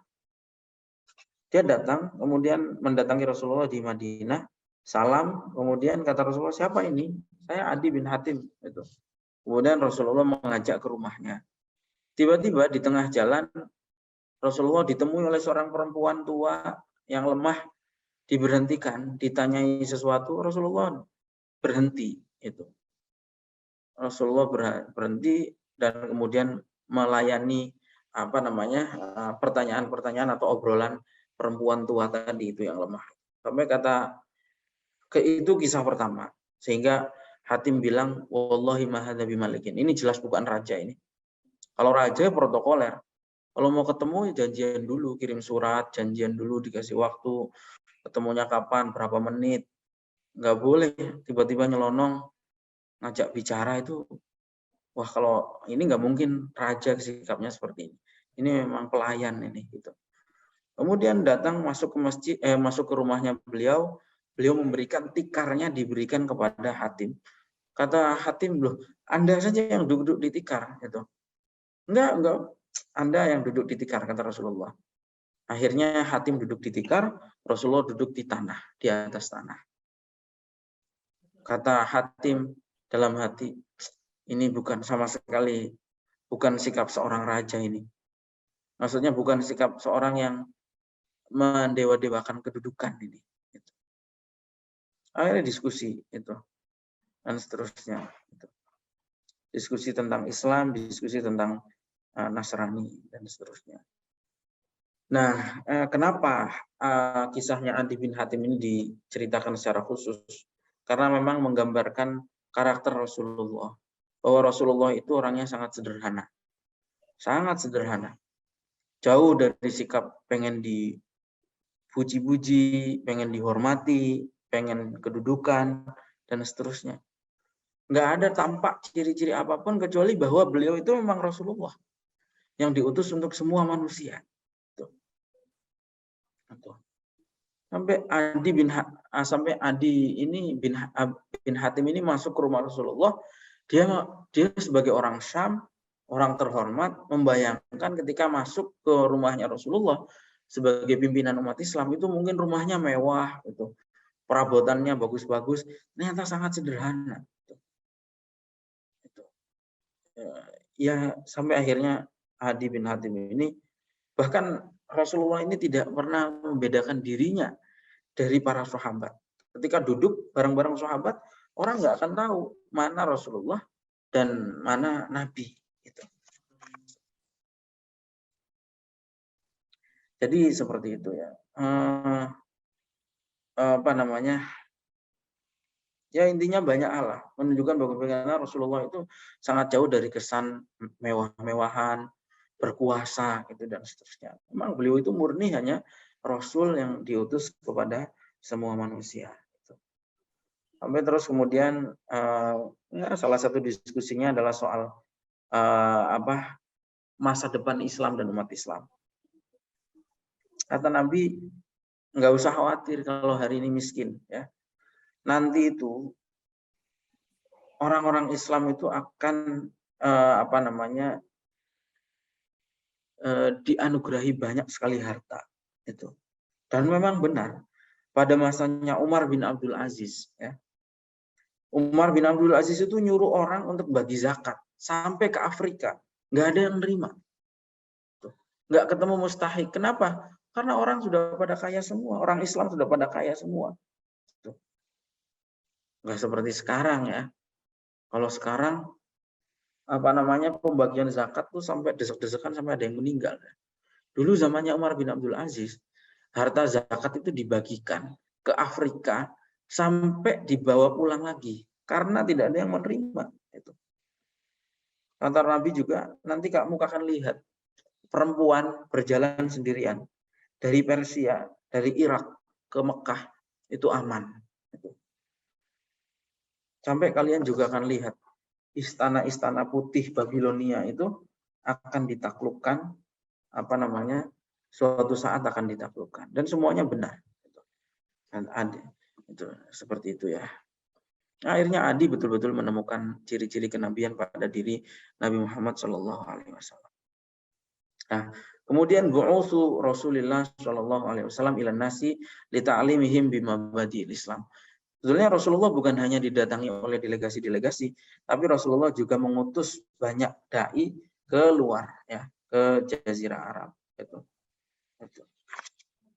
Dia datang kemudian mendatangi Rasulullah di Madinah, salam, kemudian kata Rasulullah, siapa ini? Saya Adi bin Hatim itu. Kemudian Rasulullah mengajak ke rumahnya. Tiba-tiba di tengah jalan Rasulullah ditemui oleh seorang perempuan tua yang lemah, diberhentikan, ditanyai sesuatu, Rasulullah berhenti itu. Rasulullah berhenti dan kemudian melayani pertanyaan-pertanyaan atau obrolan perempuan tua tadi itu yang lemah. Sampai itu kisah pertama. Sehingga Hatim bilang, wallahi ma hadza bimalikin. Ini jelas bukan raja ini. Kalau raja protokoler. Kalau mau ketemu janjian dulu, kirim surat, janjian dulu, dikasih waktu, ketemunya kapan, berapa menit. Nggak boleh tiba-tiba nyelonong, ngajak bicara itu. Wah, kalau ini nggak mungkin raja sikapnya seperti ini. Ini memang pelayan ini gitu. Kemudian datang masuk ke masjid, masuk ke rumahnya beliau memberikan tikarnya, diberikan kepada Hatim. Kata Hatim, loh, Anda saja yang duduk di tikar, gitu. Enggak, Anda yang duduk di tikar, kata Rasulullah. Akhirnya Hatim duduk di tikar, Rasulullah duduk di tanah, di atas tanah. Kata Hatim dalam hati, ini bukan sama sekali, bukan sikap seorang raja ini. Maksudnya bukan sikap seorang yang mendewa-dewakan kedudukan ini. Akhirnya diskusi itu dan seterusnya. Diskusi tentang Islam, diskusi tentang Nasrani dan seterusnya. Nah, kenapa kisahnya Adi bin Hatim ini diceritakan secara khusus? Karena memang menggambarkan karakter Rasulullah. Bahwa Rasulullah itu orangnya sangat sederhana. Sangat sederhana. Jauh dari sikap pengen dipuji-puji, pengen dihormati, pengen kedudukan, dan seterusnya. Nggak ada tampak ciri-ciri apapun kecuali bahwa beliau itu memang Rasulullah yang diutus untuk semua manusia. Sampai Adi bin Hatim ini masuk ke rumah Rasulullah, dia sebagai orang Syam, orang terhormat, membayangkan ketika masuk ke rumahnya Rasulullah sebagai pimpinan umat Islam itu mungkin rumahnya mewah, gitu, perabotannya bagus-bagus, ternyata sangat sederhana. Ya, sampai akhirnya Adi bin Hatim ini, bahkan Rasulullah ini tidak pernah membedakan dirinya dari para sahabat. Ketika duduk bareng-bareng sahabat, orang nggak akan tahu mana Rasulullah dan mana Nabi. Gitu. Jadi seperti itu ya. Apa namanya? Ya intinya banyak hal lah, menunjukkan bagaimana Rasulullah itu sangat jauh dari kesan mewah-mewahan, berkuasa gitu dan seterusnya. Memang beliau itu murni hanya Rasul yang diutus kepada semua manusia. Gitu. Sampai terus kemudian salah satu diskusinya adalah soal masa depan Islam dan umat Islam. Kata Nabi, nggak usah khawatir kalau hari ini miskin, ya. Nanti itu orang-orang Islam itu akan dianugerahi banyak sekali harta itu. Dan memang benar pada masanya Umar bin Abdul Aziz, ya. Umar bin Abdul Aziz itu nyuruh orang untuk bagi zakat sampai ke Afrika, nggak ada yang nerima, nggak ketemu mustahik. Kenapa? Karena orang sudah pada kaya semua, orang Islam sudah pada kaya semua. Nggak seperti sekarang ya. Kalau sekarang pembagian zakat tuh sampai desek-desekan sampai ada yang meninggal. Dulu zamannya Umar bin Abdul Aziz, harta zakat itu dibagikan ke Afrika sampai dibawa pulang lagi karena tidak ada yang menerima. Itu. Kata Nabi juga, nanti kamu akan lihat perempuan berjalan sendirian dari Persia, dari Irak ke Mekah itu aman. Sampai kalian juga akan lihat istana-istana putih Babilonia itu akan ditaklukkan, suatu saat akan ditaklukkan, dan semuanya benar. Dan Adi itu seperti itu ya. Akhirnya Adi betul-betul menemukan ciri-ciri kenabian pada diri Nabi Muhammad SAW. Nah, kemudian bu'utsu Rasulullah SAW ila nasi li ta'limihim bimabadi'il Islam. Sebetulnya Rasulullah bukan hanya didatangi oleh delegasi-delegasi, tapi Rasulullah juga mengutus banyak dai ke luar, ya, ke Jazirah Arab. Gitu.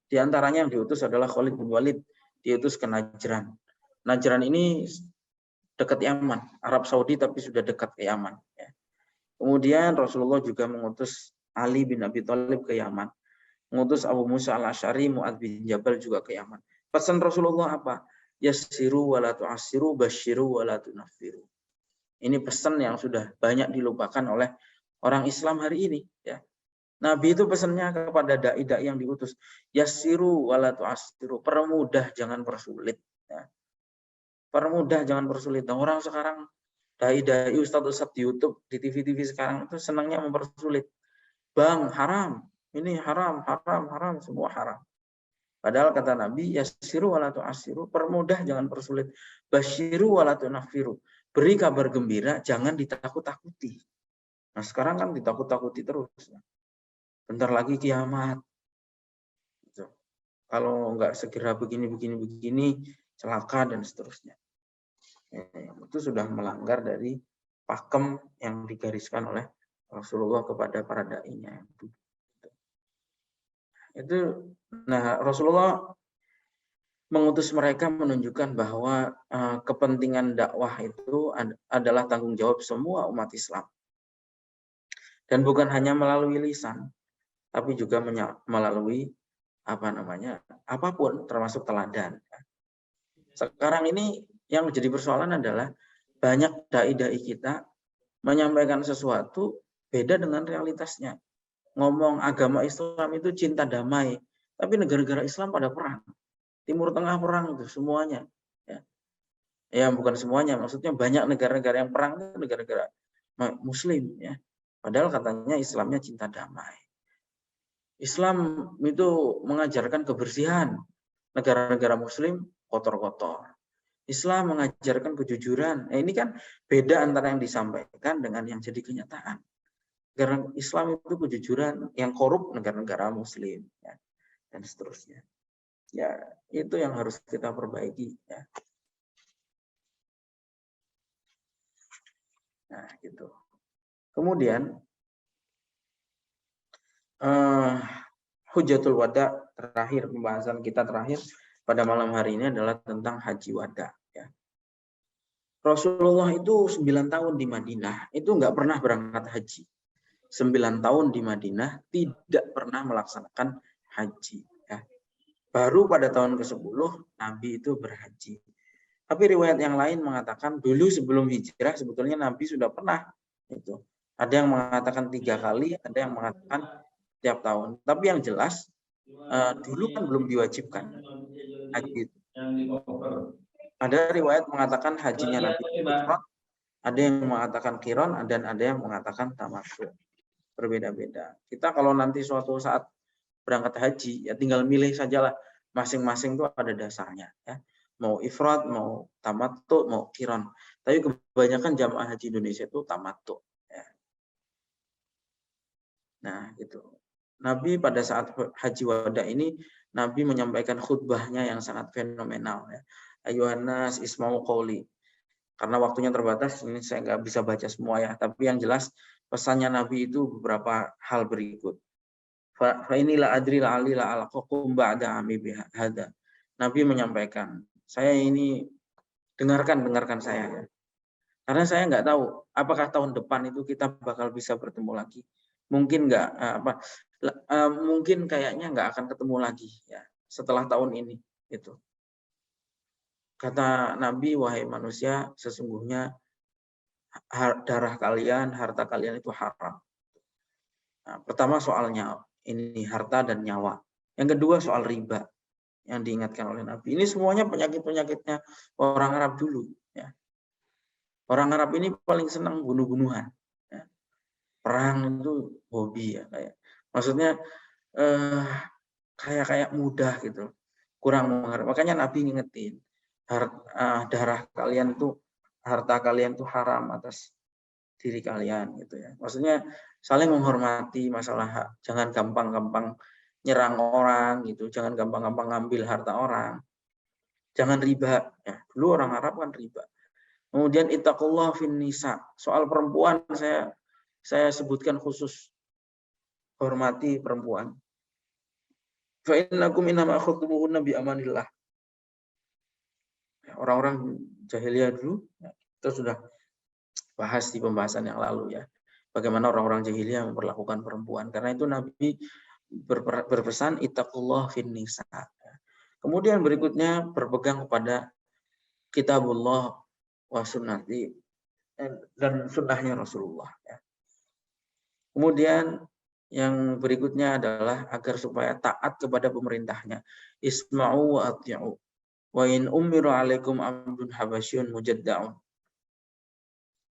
Di antaranya yang diutus adalah Khalid bin Walid, diutus ke Najran. Najran ini dekat Yaman, Arab Saudi tapi sudah dekat ke Yaman. Ya. Kemudian Rasulullah juga mengutus Ali bin Abi Thalib ke Yaman, mengutus Abu Musa al-Asy'ari, Mu'adz bin Jabal juga ke Yaman. Pesan Rasulullah apa? Yassiru wa la tu'assiru, basyiru wa la tunaffiru. Ini pesan yang sudah banyak dilupakan oleh orang Islam hari ini, ya. Nabi itu pesannya kepada dai-dai yang diutus, yassiru wa la tu'assiru, permudah jangan persulit, ya. Permudah jangan persulit. Nah, orang sekarang dai-dai ustadz di YouTube, di TV-TV sekarang itu senangnya mempersulit. Bang, haram, Ini haram, haram, haram, semua haram. Padahal kata Nabi, yassiru wala tu'assiru, permudah jangan persulit. Basyiru wala tunaffiru. Beri kabar gembira, jangan ditakut-takuti. Nah, sekarang kan ditakut-takuti terus. Bentar lagi kiamat. Gitu. Kalau nggak segera begini, celaka dan seterusnya. Itu sudah melanggar dari pakem yang digariskan oleh Rasulullah kepada para dai-nya. Nah, Rasulullah mengutus mereka menunjukkan bahwa kepentingan dakwah itu adalah tanggung jawab semua umat Islam. Dan bukan hanya melalui lisan, tapi juga melalui apapun termasuk teladan. Sekarang ini yang menjadi persoalan adalah banyak dai-dai kita menyampaikan sesuatu beda dengan realitasnya. Ngomong agama Islam itu cinta damai, tapi negara-negara Islam pada perang. Timur Tengah perang itu semuanya. Ya bukan semuanya, maksudnya banyak negara-negara yang perang itu negara-negara Muslim. Ya. Padahal katanya Islamnya cinta damai. Islam itu mengajarkan kebersihan. Negara-negara Muslim kotor-kotor. Islam mengajarkan kejujuran. Nah, ini kan beda antara yang disampaikan dengan yang jadi kenyataan. Negara Islam itu kejujuran, yang korup negara-negara Muslim, ya, dan seterusnya. Ya, itu yang harus kita perbaiki. Ya. Nah, gitu. Kemudian Hujatul Wada terakhir, pembahasan kita terakhir pada malam hari ini adalah tentang haji wada. Ya. Rasulullah itu 9 tahun di Madinah, itu nggak pernah berangkat haji. 9 tahun di Madinah tidak pernah melaksanakan haji. Ya. Baru pada tahun ke-10 Nabi itu berhaji. Tapi riwayat yang lain mengatakan dulu sebelum hijrah sebetulnya Nabi sudah pernah. Itu. Ada yang mengatakan 3 kali, ada yang mengatakan tiap tahun. Tapi yang jelas dulu kan belum diwajibkan haji. Ada riwayat mengatakan hajinya Nabi ifrad, ada yang mengatakan qiran, dan ada yang mengatakan tamattu. Berbeda-beda. Kita kalau nanti suatu saat berangkat haji, ya tinggal milih sajalah. Masing-masing itu ada dasarnya. Ya. Mau ifrad, mau tamattu, mau qiran. Tapi kebanyakan jamaah haji Indonesia itu tamattu. Ya. Nah, gitu. Nabi pada saat haji wada ini, Nabi menyampaikan khutbahnya yang sangat fenomenal. Ya. Ayuhan nas isma'u qawli. Karena waktunya terbatas, ini saya nggak bisa baca semua ya. Tapi yang jelas pesannya Nabi itu beberapa hal berikut. Fa inilah adri la ali la alaqakum ba'da ami bihada. Nabi menyampaikan, saya ini dengarkan saya ya. Karena saya nggak tahu apakah tahun depan itu kita bakal bisa bertemu lagi. Mungkin nggak mungkin kayaknya nggak akan ketemu lagi ya setelah tahun ini itu. Kata Nabi, wahai manusia, sesungguhnya darah kalian, harta kalian itu haram. Nah, pertama soalnya ini harta dan nyawa. Yang kedua soal riba yang diingatkan oleh Nabi. Ini semuanya penyakit-penyakitnya orang Arab dulu. Ya. Orang Arab ini paling senang bunuh-bunuhan. Ya. Perang itu hobi ya kayak. Maksudnya kayak mudah gitu. Kurang mengerti. Makanya Nabi ngingetin darah kalian itu, harta kalian itu haram atas diri kalian gitu ya. Maksudnya saling menghormati masalah hak. Jangan gampang-gampang nyerang orang gitu, jangan gampang-gampang ngambil harta orang. Jangan riba ya. Dulu orang Arab kan riba. Kemudian ittaqullah fin nisa. Soal perempuan saya sebutkan khusus, hormati perempuan. Fa innakum innama akhadtumuhunna bi amanillah. Orang-orang jahiliyah dulu kita sudah bahas di pembahasan yang lalu ya. Bagaimana orang-orang jahiliyah memperlakukan perempuan. Karena itu Nabi berpesan ittaqullah fin nisa. Kemudian berikutnya berpegang kepada kitabullah wa sunnati dan sunnahnya Rasulullah. Kemudian yang berikutnya adalah agar supaya taat kepada pemerintahnya. Isma'u wa ati'u. Wa in umiru alaikum abdun habasyun mujadda'un.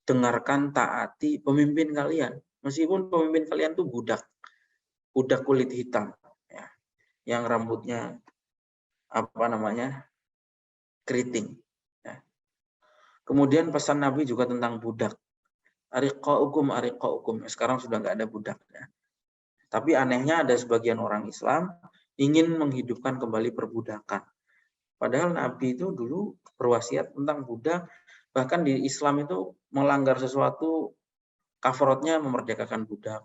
Dengarkan, taati pemimpin kalian. Meskipun pemimpin kalian itu budak budak kulit hitam, ya, yang rambutnya keriting. Ya. Kemudian pesan Nabi juga tentang budak. Ariqaukum. Sekarang sudah nggak ada budak. Ya. Tapi anehnya ada sebagian orang Islam ingin menghidupkan kembali perbudakan. Padahal Nabi itu dulu berwasiat tentang budak, bahkan di Islam itu melanggar sesuatu, kafaratnya memerdekakan budak.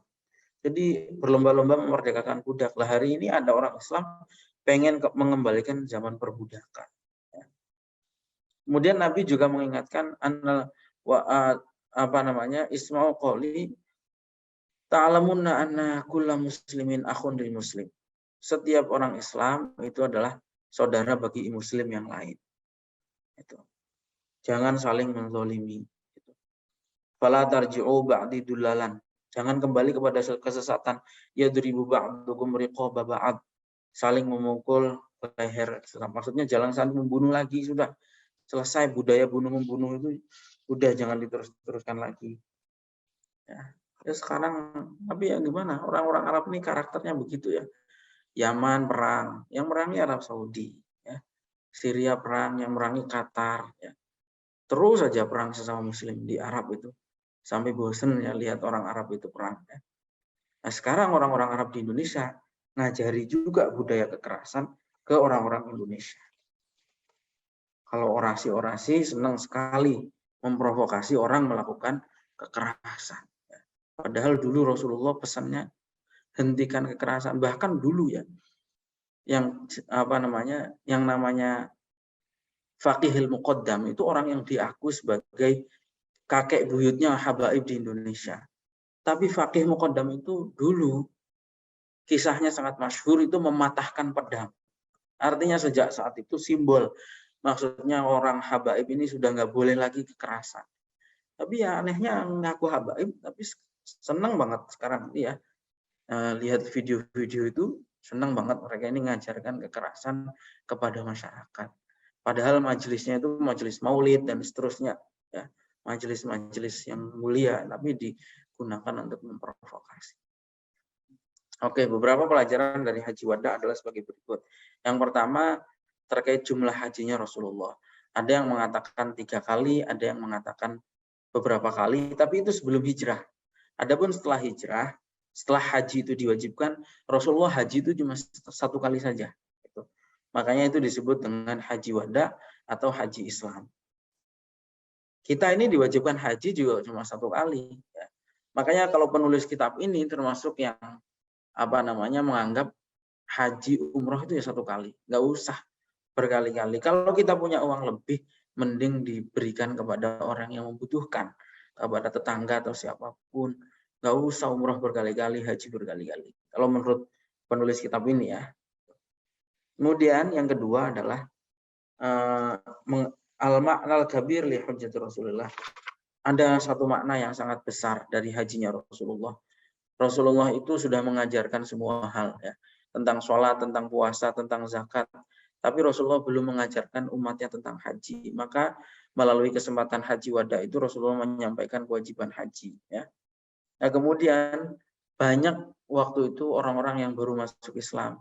Jadi berlomba-lomba memerdekakan budak. Lah hari ini ada orang Islam pengen mengembalikan zaman perbudakan. Kemudian Nabi juga mengingatkan isma'u qawli ta'lamunna anna kulla muslimin akhun lil muslim. Setiap orang Islam itu adalah saudara bagi muslim yang lain. Itu. Jangan saling menzalimi. Fala tarji'u ba'di dullalan. Jangan kembali kepada kesesatan. Yadribu ba'dukum riqaba ba'd. Saling memukul leher. Maksudnya jangan saling membunuh lagi, sudah. Selesai budaya bunuh-membunuh itu, udah jangan diteruskan lagi. Ya. Sekarang, tapi ya gimana? Orang-orang Arab ini karakternya begitu ya. Yaman perang, yang merangi Arab Saudi. Ya. Syria perang, yang merangi Qatar. Ya. Terus saja perang sesama Muslim di Arab itu. Sampai bosen ya lihat orang Arab itu perang. Ya. Nah sekarang orang-orang Arab di Indonesia ngajari juga budaya kekerasan ke orang-orang Indonesia. Kalau orasi-orasi senang sekali memprovokasi orang melakukan kekerasan. Padahal dulu Rasulullah pesannya hentikan kekerasan. Bahkan dulu ya, yang namanya Faqihil Muqaddam itu orang yang diakui sebagai kakek buyutnya habaib di Indonesia. Tapi Faqih Muqaddam itu dulu kisahnya sangat masyhur, itu mematahkan pedang. Artinya sejak saat itu simbol. Maksudnya orang habaib ini sudah nggak boleh lagi kekerasan. Tapi ya anehnya ngaku habaib, tapi senang banget sekarang ya. Lihat video-video itu, senang banget mereka ini mengajarkan kekerasan kepada masyarakat. Padahal majelisnya itu majelis maulid dan seterusnya. Ya, majelis-majelis yang mulia, tapi digunakan untuk memprovokasi. Oke, beberapa pelajaran dari Haji Wada adalah sebagai berikut. Yang pertama, terkait jumlah hajinya Rasulullah. Ada yang mengatakan 3 kali, ada yang mengatakan beberapa kali, tapi itu sebelum hijrah. Adapun setelah hijrah, setelah haji itu diwajibkan, Rasulullah haji itu cuma 1 kali saja. Makanya itu disebut dengan Haji Wada atau Haji Islam. Kita ini diwajibkan haji juga cuma 1 kali. Ya. Makanya kalau penulis kitab ini termasuk yang menganggap haji umroh itu ya 1 kali, nggak usah berkali-kali. Kalau kita punya uang lebih, mending diberikan kepada orang yang membutuhkan, kepada tetangga atau siapapun. Nggak usah umroh berkali-kali, haji berkali-kali. Kalau menurut penulis kitab ini ya. Kemudian yang kedua adalah al-ma'nal kabir li hujjati Rasulullah. Ada satu makna yang sangat besar dari hajinya Rasulullah. Rasulullah itu sudah mengajarkan semua hal ya, tentang sholat, tentang puasa, tentang zakat. Tapi Rasulullah belum mengajarkan umatnya tentang haji. Maka melalui kesempatan Haji Wada itu Rasulullah menyampaikan kewajiban haji. Ya. Nah, kemudian banyak waktu itu orang-orang yang baru masuk Islam.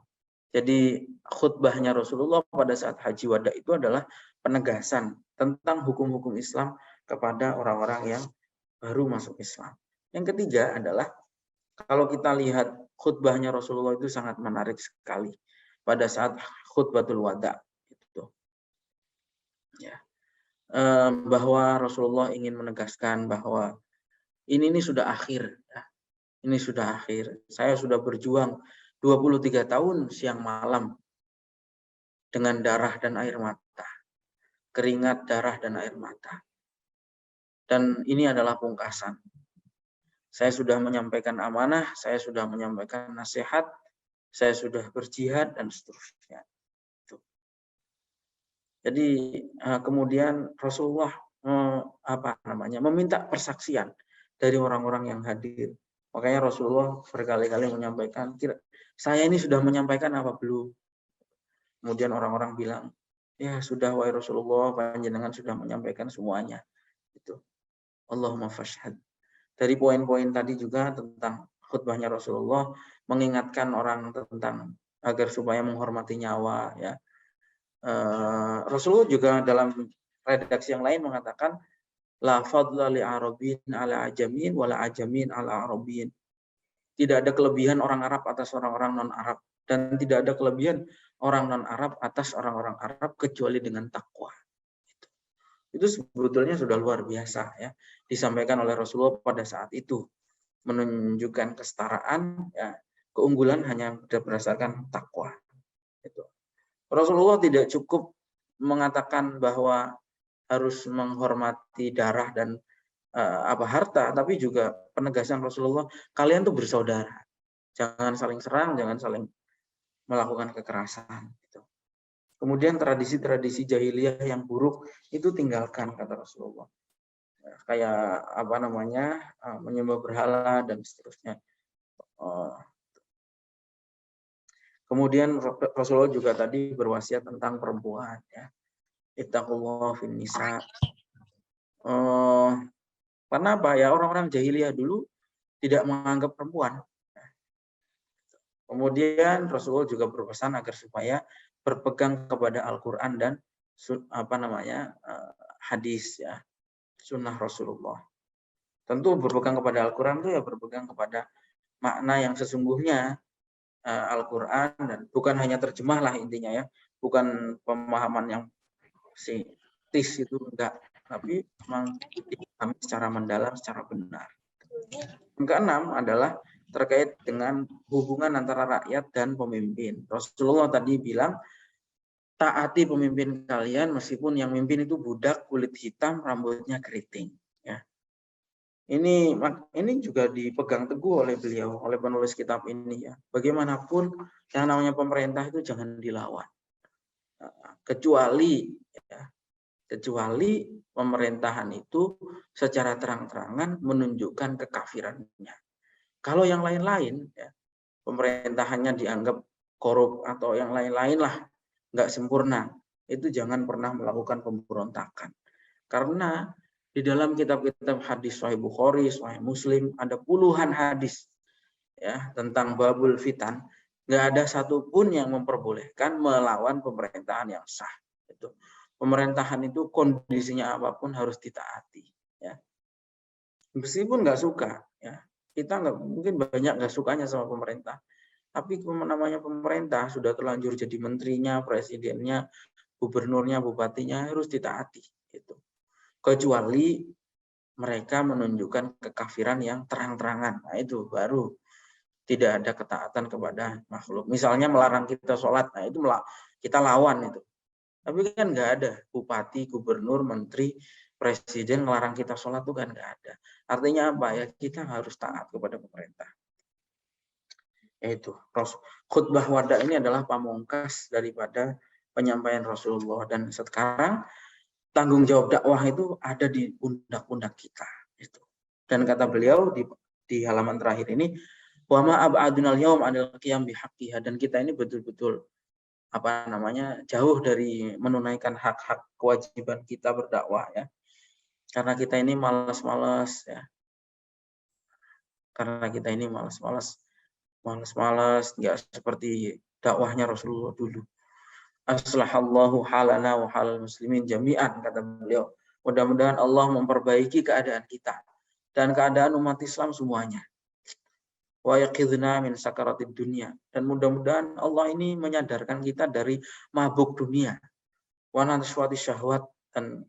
Jadi khutbahnya Rasulullah pada saat Haji Wada itu adalah penegasan tentang hukum-hukum Islam kepada orang-orang yang baru masuk Islam. Yang ketiga adalah kalau kita lihat khutbahnya Rasulullah itu sangat menarik sekali pada saat khutbatul wada itu. Ya. Bahwa Rasulullah ingin menegaskan bahwa ini sudah akhir. Ya. Ini sudah akhir. Saya sudah berjuang 23 tahun siang malam dengan darah dan air mata. Keringat, darah, dan air mata. Dan ini adalah pungkasan. Saya sudah menyampaikan amanah, saya sudah menyampaikan nasihat, saya sudah berjihad, dan seterusnya. Jadi kemudian Rasulullah meminta persaksian dari orang-orang yang hadir. Makanya Rasulullah berkali-kali menyampaikan, saya ini sudah menyampaikan apa belum? Kemudian orang-orang bilang, ya sudah wahai Rasulullah, panjenengan sudah menyampaikan semuanya. Itu. Allahumma fashhad. Dari poin-poin tadi juga tentang khutbahnya Rasulullah mengingatkan orang tentang agar supaya menghormati nyawa, ya. Rasulullah juga dalam redaksi yang lain mengatakan la fadla li arabin ala ajamin wala ajamin ala arabin. Tidak ada kelebihan orang Arab atas orang-orang non-Arab, dan tidak ada kelebihan orang non-Arab atas orang-orang Arab kecuali dengan takwa. Itu sebetulnya sudah luar biasa, ya, disampaikan oleh Rasulullah pada saat itu, menunjukkan kesetaraan, ya, keunggulan hanya berdasarkan takwa. Itu. Rasulullah tidak cukup mengatakan bahwa harus menghormati darah dan harta, tapi juga penegasan Rasulullah, kalian tuh bersaudara, jangan saling serang, jangan saling melakukan kekerasan. Gitu. Kemudian tradisi-tradisi jahiliyah yang buruk itu tinggalkan, kata Rasulullah. Kayak menyembah berhala dan seterusnya. Kemudian Rasulullah juga tadi berwasiat tentang perempuan, ya. Ittaqullah fin nisa. Karena apa? Ya, orang-orang jahiliyah dulu tidak menganggap perempuan. Kemudian Rasulullah juga berpesan agar supaya berpegang kepada Al-Qur'an dan hadis, ya, sunnah Rasulullah. Tentu berpegang kepada Al-Qur'an itu ya berpegang kepada makna yang sesungguhnya Al-Qur'an, dan bukan hanya terjemah lah intinya, ya. Bukan pemahaman yang tis itu enggak, tapi memang dipahami secara mendalam, secara benar. Yang keenam adalah terkait dengan hubungan antara rakyat dan pemimpin. Rasulullah tadi bilang, taati pemimpin kalian meskipun yang mimpin itu budak, kulit hitam, rambutnya keriting. Ya. Ini juga dipegang teguh oleh beliau, oleh penulis kitab ini, ya. Bagaimanapun yang namanya pemerintah itu jangan dilawan. Kecuali pemerintahan itu secara terang-terangan menunjukkan kekafirannya. Kalau yang lain-lain, ya, pemerintahannya dianggap korup atau yang lain-lain lah, nggak sempurna, itu jangan pernah melakukan pemberontakan. Karena di dalam kitab-kitab hadis Sahih Bukhari, Sahih Muslim, ada puluhan hadis, ya, tentang babul fitan. Nggak ada satupun yang memperbolehkan melawan pemerintahan yang sah. Itu. Pemerintahan itu kondisinya apapun harus ditaati, ya. Meskipun nggak suka, ya. Kita mungkin banyak nggak sukanya sama pemerintah, tapi namanya pemerintah sudah terlanjur jadi menterinya, presidennya, gubernurnya, bupatinya harus ditaati. Gitu. Kecuali mereka menunjukkan kekafiran yang terang-terangan, nah itu baru tidak ada ketaatan kepada makhluk. Misalnya melarang kita sholat, nah itu kita lawan itu. Tapi kan nggak ada bupati, gubernur, menteri, presiden melarang kita sholat, itu kan nggak ada. Artinya apa? Ya kita harus taat kepada pemerintah. Yaitu khutbah wada ini adalah pamungkas daripada penyampaian Rasulullah, dan sekarang tanggung jawab dakwah itu ada di pundak-pundak kita. Itu. Dan kata beliau di halaman terakhir ini, wa ma ab'adunal yaum 'anil qiyam bihaqqiha, dan kita ini betul-betul jauh dari menunaikan hak-hak kewajiban kita berdakwah, ya. Karena kita ini malas-malas, ya. Karena kita ini malas-malas, nggak seperti dakwahnya Rasulullah dulu. Aslahallahu halana wa halal muslimin jami'an, kata beliau. Mudah-mudahan Allah memperbaiki keadaan kita dan keadaan umat Islam semuanya. Wa yaqidna min sakaratid dunia, dan mudah-mudahan Allah ini menyadarkan kita dari mabuk dunia, wa naswati syahwat, dan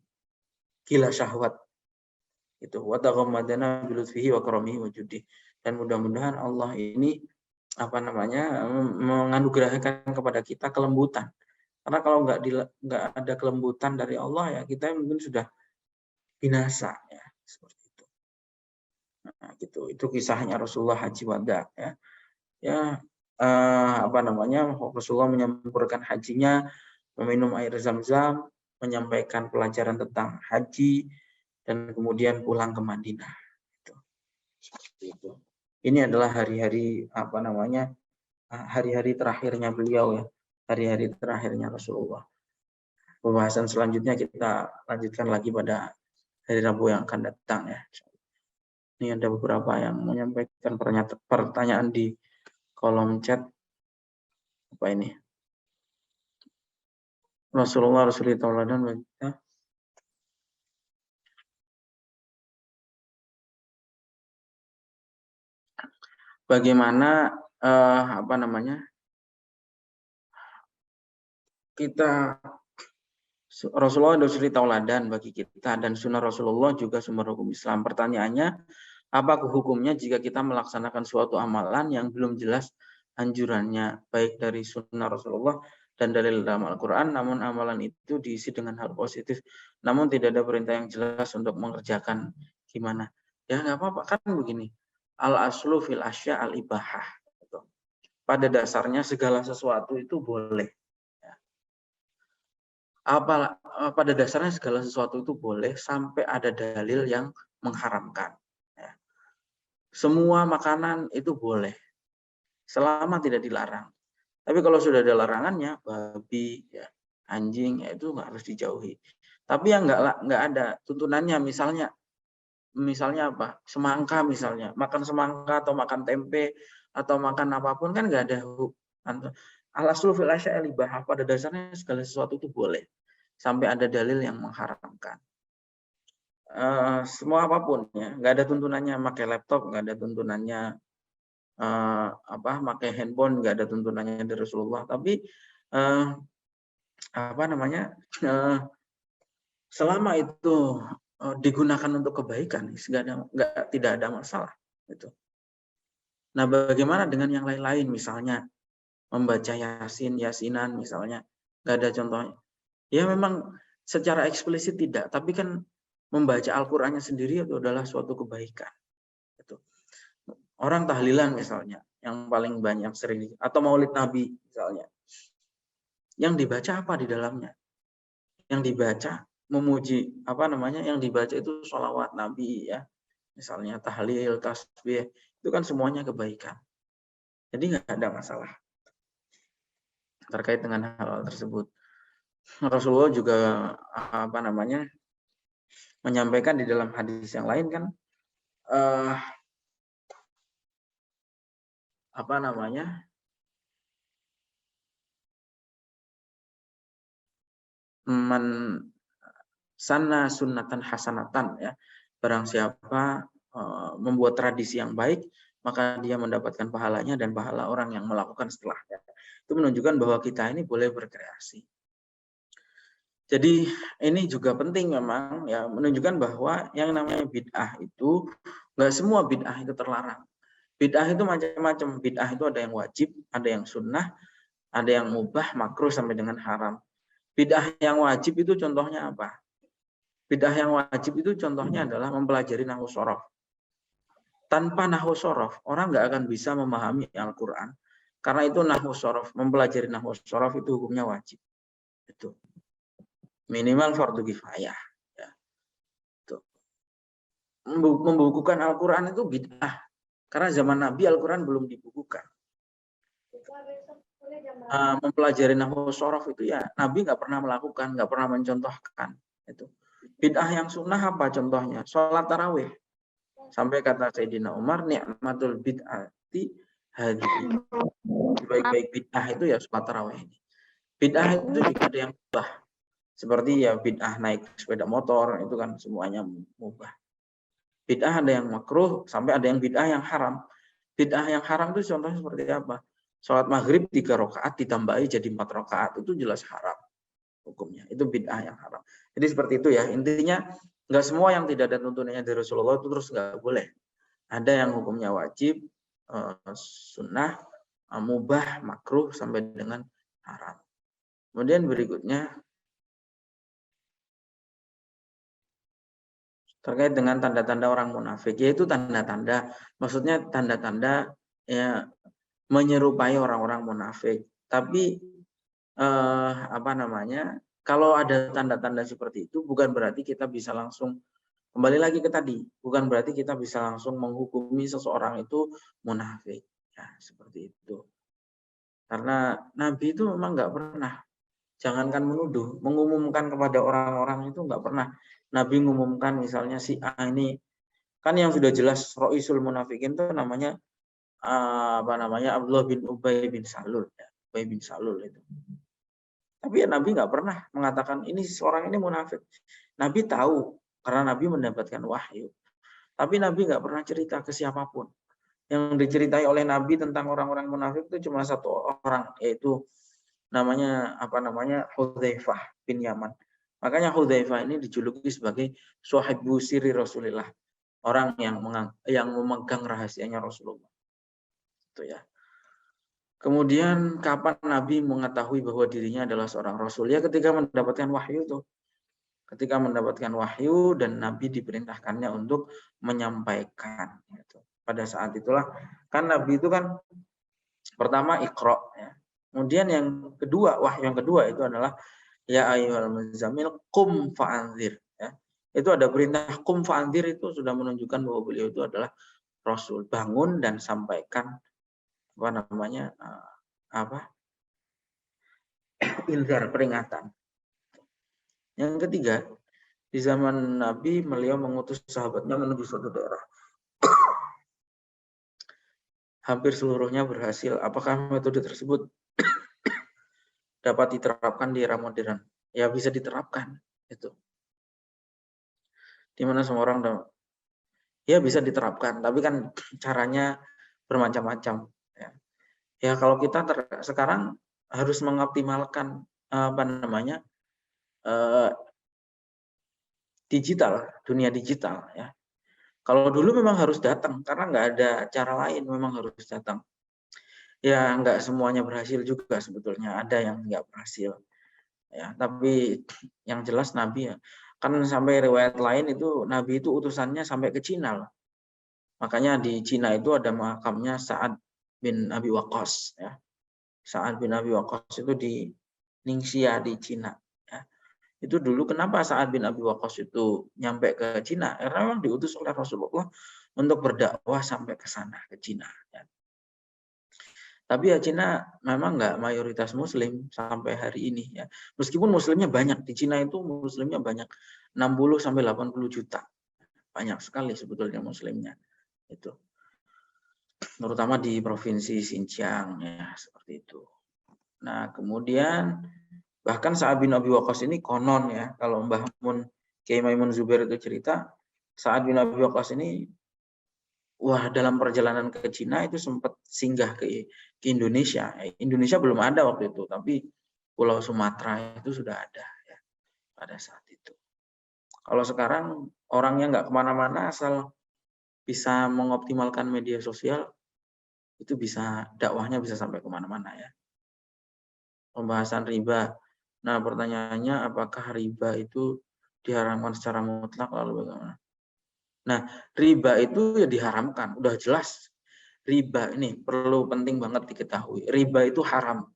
gila syahwat. Itu wa taghammadana bi lutfihi wa karamihi wa judi, dan mudah-mudahan Allah ini menganugerahkan kepada kita kelembutan. Karena kalau nggak ada kelembutan dari Allah, ya kita mungkin sudah binasa, ya, seperti itu. Nah, gitu. Itu kisahnya Rasulullah Haji Wada, ya. Ya, Rasulullah menyempurnakan hajinya, meminum air zam-zam, menyampaikan pelajaran tentang haji, dan kemudian pulang ke Madinah. Gitu. Seperti itu. Ini adalah hari-hari hari-hari terakhirnya beliau, ya, hari-hari terakhirnya Rasulullah. Pembahasan selanjutnya kita lanjutkan lagi pada hari Rabu yang akan datang, ya. Ini ada beberapa yang menyampaikan pertanyaan di kolom chat. Apa ini? Rasulullah tauladan bagi kita. Bagaimana apa namanya? Kita Rasulullah adalah suri tauladan bagi kita dan sunnah Rasulullah juga sumber hukum Islam. Pertanyaannya, apa hukumnya jika kita melaksanakan suatu amalan yang belum jelas anjurannya, baik dari sunnah Rasulullah dan dalil dalam Al-Quran, namun amalan itu diisi dengan hal positif, namun tidak ada perintah yang jelas untuk mengerjakan gimana. Ya nggak apa-apa, kan begini. Al-aslu fil asya al-ibahah. Pada dasarnya segala sesuatu itu boleh. Pada dasarnya segala sesuatu itu boleh sampai ada dalil yang mengharamkan. Ya. Semua makanan itu boleh selama tidak dilarang. Tapi kalau sudah ada larangannya, babi, ya, anjing, ya itu nggak harus dijauhi. Tapi yang nggak ada tuntunannya, misalnya apa? Semangka misalnya, makan semangka atau makan tempe atau makan apapun kan nggak ada. Al-aslu fil asya al-ibahah, pada dasarnya segala sesuatu itu boleh sampai ada dalil yang mengharamkan. Semua apapun ya, nggak ada tuntunannya pakai laptop, nggak ada tuntunannya pakai handphone, nggak ada tuntunannya dari Rasulullah. Tapi selama itu digunakan untuk kebaikan, tidak ada masalah. Gitu. Nah, bagaimana dengan yang lain-lain, misalnya membaca yasinan misalnya, nggak ada contohnya. Ya memang secara eksplisit tidak, tapi kan membaca Al-Qur'annya sendiri itu adalah suatu kebaikan. Gitu. Orang tahlilan misalnya, yang paling banyak sering, atau maulid Nabi misalnya. Yang dibaca apa di dalamnya? Yang dibaca memuji, yang dibaca itu sholawat Nabi ya. Misalnya tahlil, tasbih, itu kan semuanya kebaikan. Jadi nggak ada masalah terkait dengan hal tersebut. Rasulullah juga menyampaikan di dalam hadis yang lain kan man sana sunnatan hasanatan ya, barang siapa membuat tradisi yang baik maka dia mendapatkan pahalanya dan pahala orang yang melakukan setelahnya. Itu menunjukkan bahwa kita ini boleh berkreasi. Jadi ini juga penting memang ya, menunjukkan bahwa yang namanya bid'ah itu nggak semua bid'ah itu terlarang. Bid'ah itu macam-macam. Bid'ah itu ada yang wajib, ada yang sunnah, ada yang mubah, makruh sampai dengan haram. Bid'ah yang wajib itu contohnya apa? Bid'ah yang wajib itu contohnya adalah mempelajari nahwu shorof. Tanpa nahwu shorof, orang nggak akan bisa memahami Al-Quran. Karena itu nahwu shorof, mempelajari nahwu shorof itu hukumnya wajib. Itu minimal fardu kifayah. Ya. Membukukan Al-Quran itu bid'ah. Karena zaman Nabi Al-Quran belum dibukukan. Mempelajari nahwu shorof itu ya Nabi nggak pernah melakukan, nggak pernah mencontohkan. Itu bid'ah yang sunnah apa contohnya? Sholat tarawih. Sampai kata Sayyidina Umar, ni'matul bid'ati hadhihi. Baik-baik bid'ah itu ya sholat tarawih ini. Bid'ah itu juga ada yang mubah. Seperti ya bid'ah naik sepeda motor, itu kan semuanya mubah. Bid'ah ada yang makruh, sampai ada yang bid'ah yang haram. Bid'ah yang haram itu contohnya seperti apa? Sholat maghrib 3 rakaat ditambahi jadi 4 rakaat, itu jelas haram hukumnya. Itu bid'ah yang haram. Jadi seperti itu ya. Intinya nggak semua yang tidak ada tuntunannya dari Rasulullah itu terus nggak boleh. Ada yang hukumnya wajib, sunnah, mubah, makruh sampai dengan haram. Kemudian berikutnya terkait dengan tanda-tanda orang munafik, yaitu tanda-tanda, maksudnya tanda-tanda ya menyerupai orang-orang munafik. Tapi kalau ada tanda-tanda seperti itu bukan berarti kita bisa langsung kembali lagi ke tadi, bukan berarti kita bisa langsung menghukumi seseorang itu munafik. Ya, seperti itu. Karena Nabi itu memang nggak pernah, jangankan menuduh, mengumumkan kepada orang-orang itu nggak pernah. Nabi mengumumkan misalnya si A ini Kan yang sudah jelas Ra'isul Munafikin itu namanya Abdullah bin Ubay bin Salul, ya. Ubay bin Salul itu. Tapi ya Nabi nggak pernah mengatakan ini seorang ini munafik. Nabi tahu karena Nabi mendapatkan wahyu. Tapi Nabi nggak pernah cerita ke siapapun. Yang diceritai oleh Nabi tentang orang-orang munafik itu cuma satu orang, yaitu namanya Hudzaifah bin Yaman. Makanya Hudzaifah ini dijuluki sebagai Suhaibu Siri Rasulillah, orang yang memegang rahasianya Rasulullah. Itu ya. Kemudian kapan Nabi mengetahui bahwa dirinya adalah seorang Rasul? Ya ketika mendapatkan wahyu itu. Ketika mendapatkan wahyu dan Nabi diperintahkannya untuk menyampaikan. Gitu. Pada saat itulah, kan Nabi itu kan pertama Iqra. Ya. Kemudian yang kedua, wahyu yang kedua itu adalah ya ayyuhal muzammil qum fa'anzir. Ya. Itu ada perintah qum fa'anzir, itu sudah menunjukkan bahwa beliau itu adalah Rasul. Bangun dan sampaikan inzar, peringatan. Yang ketiga, di zaman Nabi beliau mengutus sahabatnya menuju suatu daerah. Hampir seluruhnya berhasil. Apakah metode tersebut dapat diterapkan di era modern? Ya bisa diterapkan itu. Di mana semua orang ya bisa diterapkan, tapi kan caranya bermacam-macam. Ya kalau kita sekarang harus mengoptimalkan digital, dunia digital ya. Kalau dulu memang harus datang karena nggak ada cara lain, memang harus datang. Ya nggak semuanya berhasil juga sebetulnya, ada yang nggak berhasil. Ya, tapi yang jelas Nabi ya, kan sampai riwayat lain itu Nabi itu utusannya sampai ke Cina. Makanya di Cina itu ada makamnya Sa'ad bin Abi Waqqas ya. Sa'ad bin Abi Waqqas itu di Ningxia di Cina. Ya. Itu dulu kenapa Sa'ad bin Abi Waqqas itu nyampe ke Cina? Karena memang diutus oleh Rasulullah untuk berdakwah sampai ke sana, ke Cina. Ya. Tapi ya Cina memang nggak mayoritas Muslim sampai hari ini. Ya. Meskipun Muslimnya banyak, di Cina itu Muslimnya banyak, 60-80 juta. Banyak sekali sebetulnya Muslimnya. Itu. Terutama di provinsi Xinjiang ya seperti itu. Nah kemudian bahkan Sa'ad bin Abi Waqqas ini konon ya, kalau Mbah Mun Kiai Maimun Zubair itu cerita, Sa'ad bin Abi Waqqas ini dalam perjalanan ke Cina itu sempat singgah ke Indonesia. Indonesia belum ada waktu itu, tapi Pulau Sumatera itu sudah ada ya pada saat itu. Kalau sekarang orangnya nggak kemana-mana, asal bisa mengoptimalkan media sosial, itu bisa dakwahnya bisa sampai kemana-mana ya. Pembahasan riba. Nah pertanyaannya, apakah riba itu diharamkan secara mutlak lalu bagaimana? Nah riba itu ya diharamkan, udah jelas. Riba ini perlu penting banget diketahui. Riba itu haram.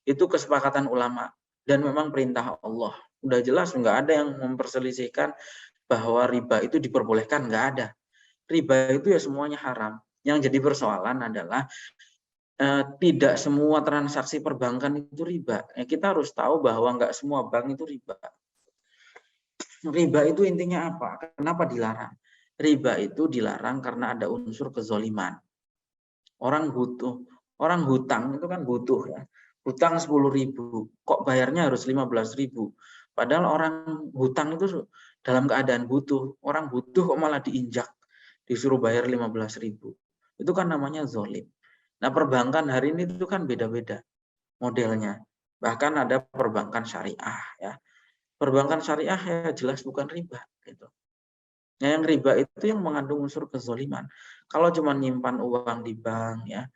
Itu kesepakatan ulama dan memang perintah Allah. Udah jelas, nggak ada yang memperselisihkan bahwa riba itu diperbolehkan, nggak ada. Riba itu ya semuanya haram. Yang jadi persoalan adalah tidak semua transaksi perbankan itu riba. Kita harus tahu bahwa nggak semua bank itu riba. Riba itu intinya apa? Kenapa dilarang? Riba itu dilarang karena ada unsur kezoliman. Orang butuh, orang hutang itu kan butuh ya. Hutang 10.000, kok bayarnya harus 15.000. Padahal orang hutang itu dalam keadaan butuh. Orang butuh kok malah diinjak, disuruh bayar 15.000. Itu kan namanya zolim. Nah perbankan hari ini itu kan beda-beda modelnya. Bahkan ada perbankan syariah ya. Perbankan syariah ya jelas bukan riba gitu. Nah, yang riba itu yang mengandung unsur kezoliman. Kalau cuma nyimpan uang di bank ya,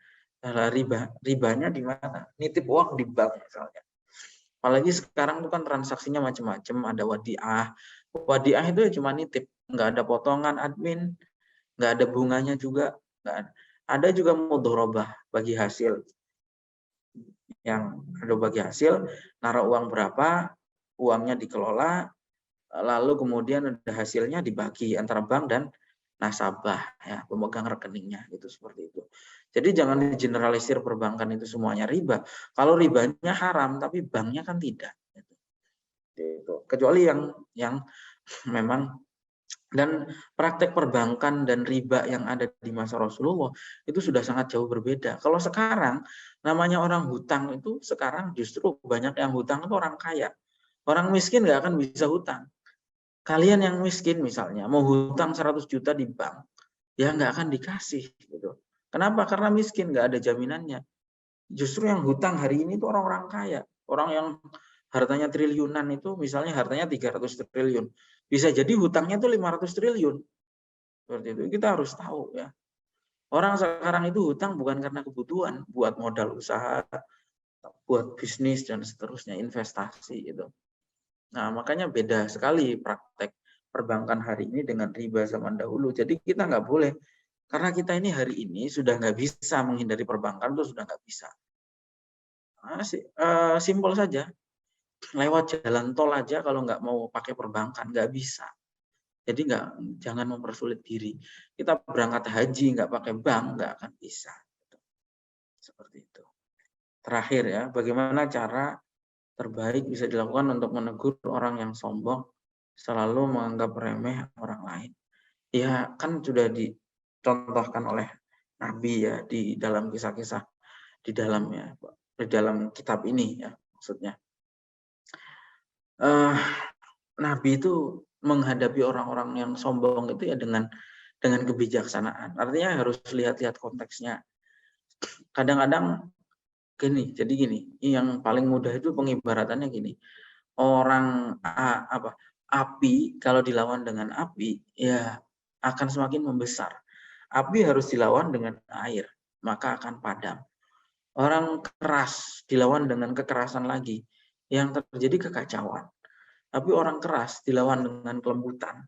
ribanya di mana? Nitip uang di bank misalnya. Apalagi sekarang itu kan transaksinya macam-macam, ada wadiah. Wadiah itu ya cuma nitip, nggak ada potongan admin, nggak ada bunganya juga, nggak ada. Ada juga mudharabah bagi hasil. Yang ada bagi hasil, naruh uang berapa, uangnya dikelola, lalu kemudian ada hasilnya dibagi antara bank dan nasabah, ya, pemegang rekeningnya, gitu seperti itu. Jadi jangan generalisir perbankan itu semuanya riba. Kalau ribanya haram, tapi banknya kan tidak. Gitu. Kecuali yang memang Dan praktek perbankan dan riba yang ada di masa Rasulullah itu sudah sangat jauh berbeda. Kalau sekarang namanya orang hutang itu sekarang justru banyak yang hutang itu orang kaya. Orang miskin nggak akan bisa hutang. Kalian yang miskin misalnya mau hutang 100 juta di bank, ya nggak akan dikasih gitu. Kenapa? Karena miskin, nggak ada jaminannya. Justru yang hutang hari ini itu orang-orang kaya. Orang yang hartanya triliunan itu misalnya hartanya 300 triliun. Bisa jadi hutangnya itu 500 triliun. Seperti itu. Kita harus tahu ya. Orang sekarang itu hutang bukan karena kebutuhan, buat modal usaha, buat bisnis dan seterusnya, investasi gitu. Nah, makanya beda sekali praktek perbankan hari ini dengan riba zaman dahulu. Jadi kita nggak boleh, karena kita ini hari ini sudah nggak bisa menghindari perbankan, itu sudah nggak bisa. Simpel saja, lewat jalan tol aja kalau nggak mau pakai perbankan nggak bisa. Jadi jangan mempersulit diri. Kita berangkat haji nggak pakai bank nggak akan bisa. Seperti itu. Terakhir ya, bagaimana cara terbaik bisa dilakukan untuk menegur orang yang sombong selalu menganggap remeh orang lain. Ya kan sudah dicontohkan oleh Nabi ya di dalam kisah-kisah di dalam kitab ini ya maksudnya. Nabi itu menghadapi orang-orang yang sombong itu ya dengan kebijaksanaan. Artinya harus lihat-lihat konteksnya. Kadang-kadang gini, yang paling mudah itu pengibaratannya gini. Api kalau dilawan dengan api ya akan semakin membesar. Api harus dilawan dengan air, maka akan padam. Orang keras dilawan dengan kekerasan lagi, yang terjadi kekacauan. Tapi orang keras dilawan dengan kelembutan,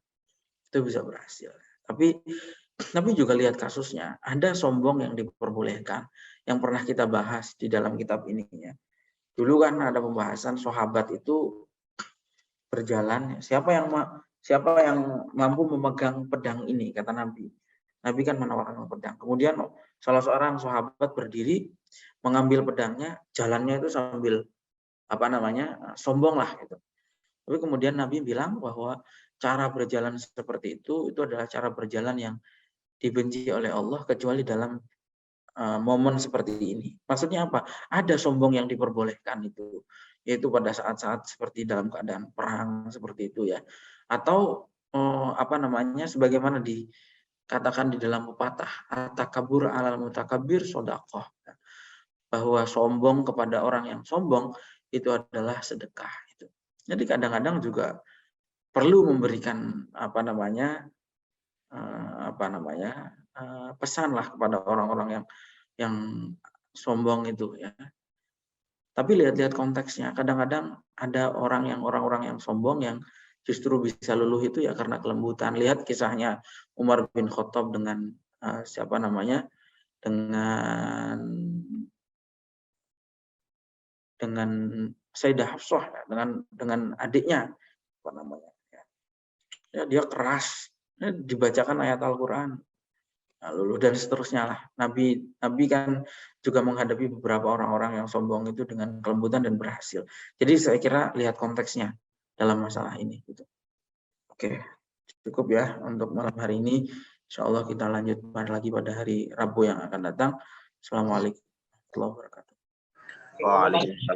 itu bisa berhasil. Tapi juga lihat kasusnya, ada sombong yang diperbolehkan, yang pernah kita bahas di dalam kitab ini ya. Dulu kan ada pembahasan sahabat itu berjalan, siapa yang mampu memegang pedang ini, kata Nabi. Nabi kan menawarkan pedang. Kemudian salah seorang sahabat berdiri, mengambil pedangnya, jalannya itu sambil sombong lah gitu. Tapi kemudian Nabi bilang bahwa cara berjalan seperti itu adalah cara berjalan yang dibenci oleh Allah kecuali dalam momen seperti ini. Maksudnya apa? Ada sombong yang diperbolehkan itu, yaitu pada saat-saat seperti dalam keadaan perang seperti itu ya. Atau sebagaimana dikatakan di dalam pepatah, at-takabur 'alal mutakabir shadaqah. Bahwa sombong kepada orang yang sombong itu adalah sedekah itu. Jadi kadang-kadang juga perlu memberikan pesan lah kepada orang-orang yang sombong itu ya. Tapi lihat-lihat konteksnya. Kadang-kadang ada orang-orang yang sombong yang justru bisa luluh itu ya karena kelembutan. Lihat kisahnya Umar bin Khattab dengan dengan Sayyidah Hafsah dengan adiknya ya dia keras, dibacakan ayat Al-Qur'an lalu dan seterusnya lah. Nabi kan juga menghadapi beberapa orang-orang yang sombong itu dengan kelembutan dan berhasil. Jadi saya kira lihat konteksnya dalam masalah ini gitu. Oke, cukup ya untuk malam hari ini. Insya Allah kita lanjut lagi pada hari Rabu yang akan datang. Assalamualaikum warahmatullahi wabarakatuh. Waalaikumsalam.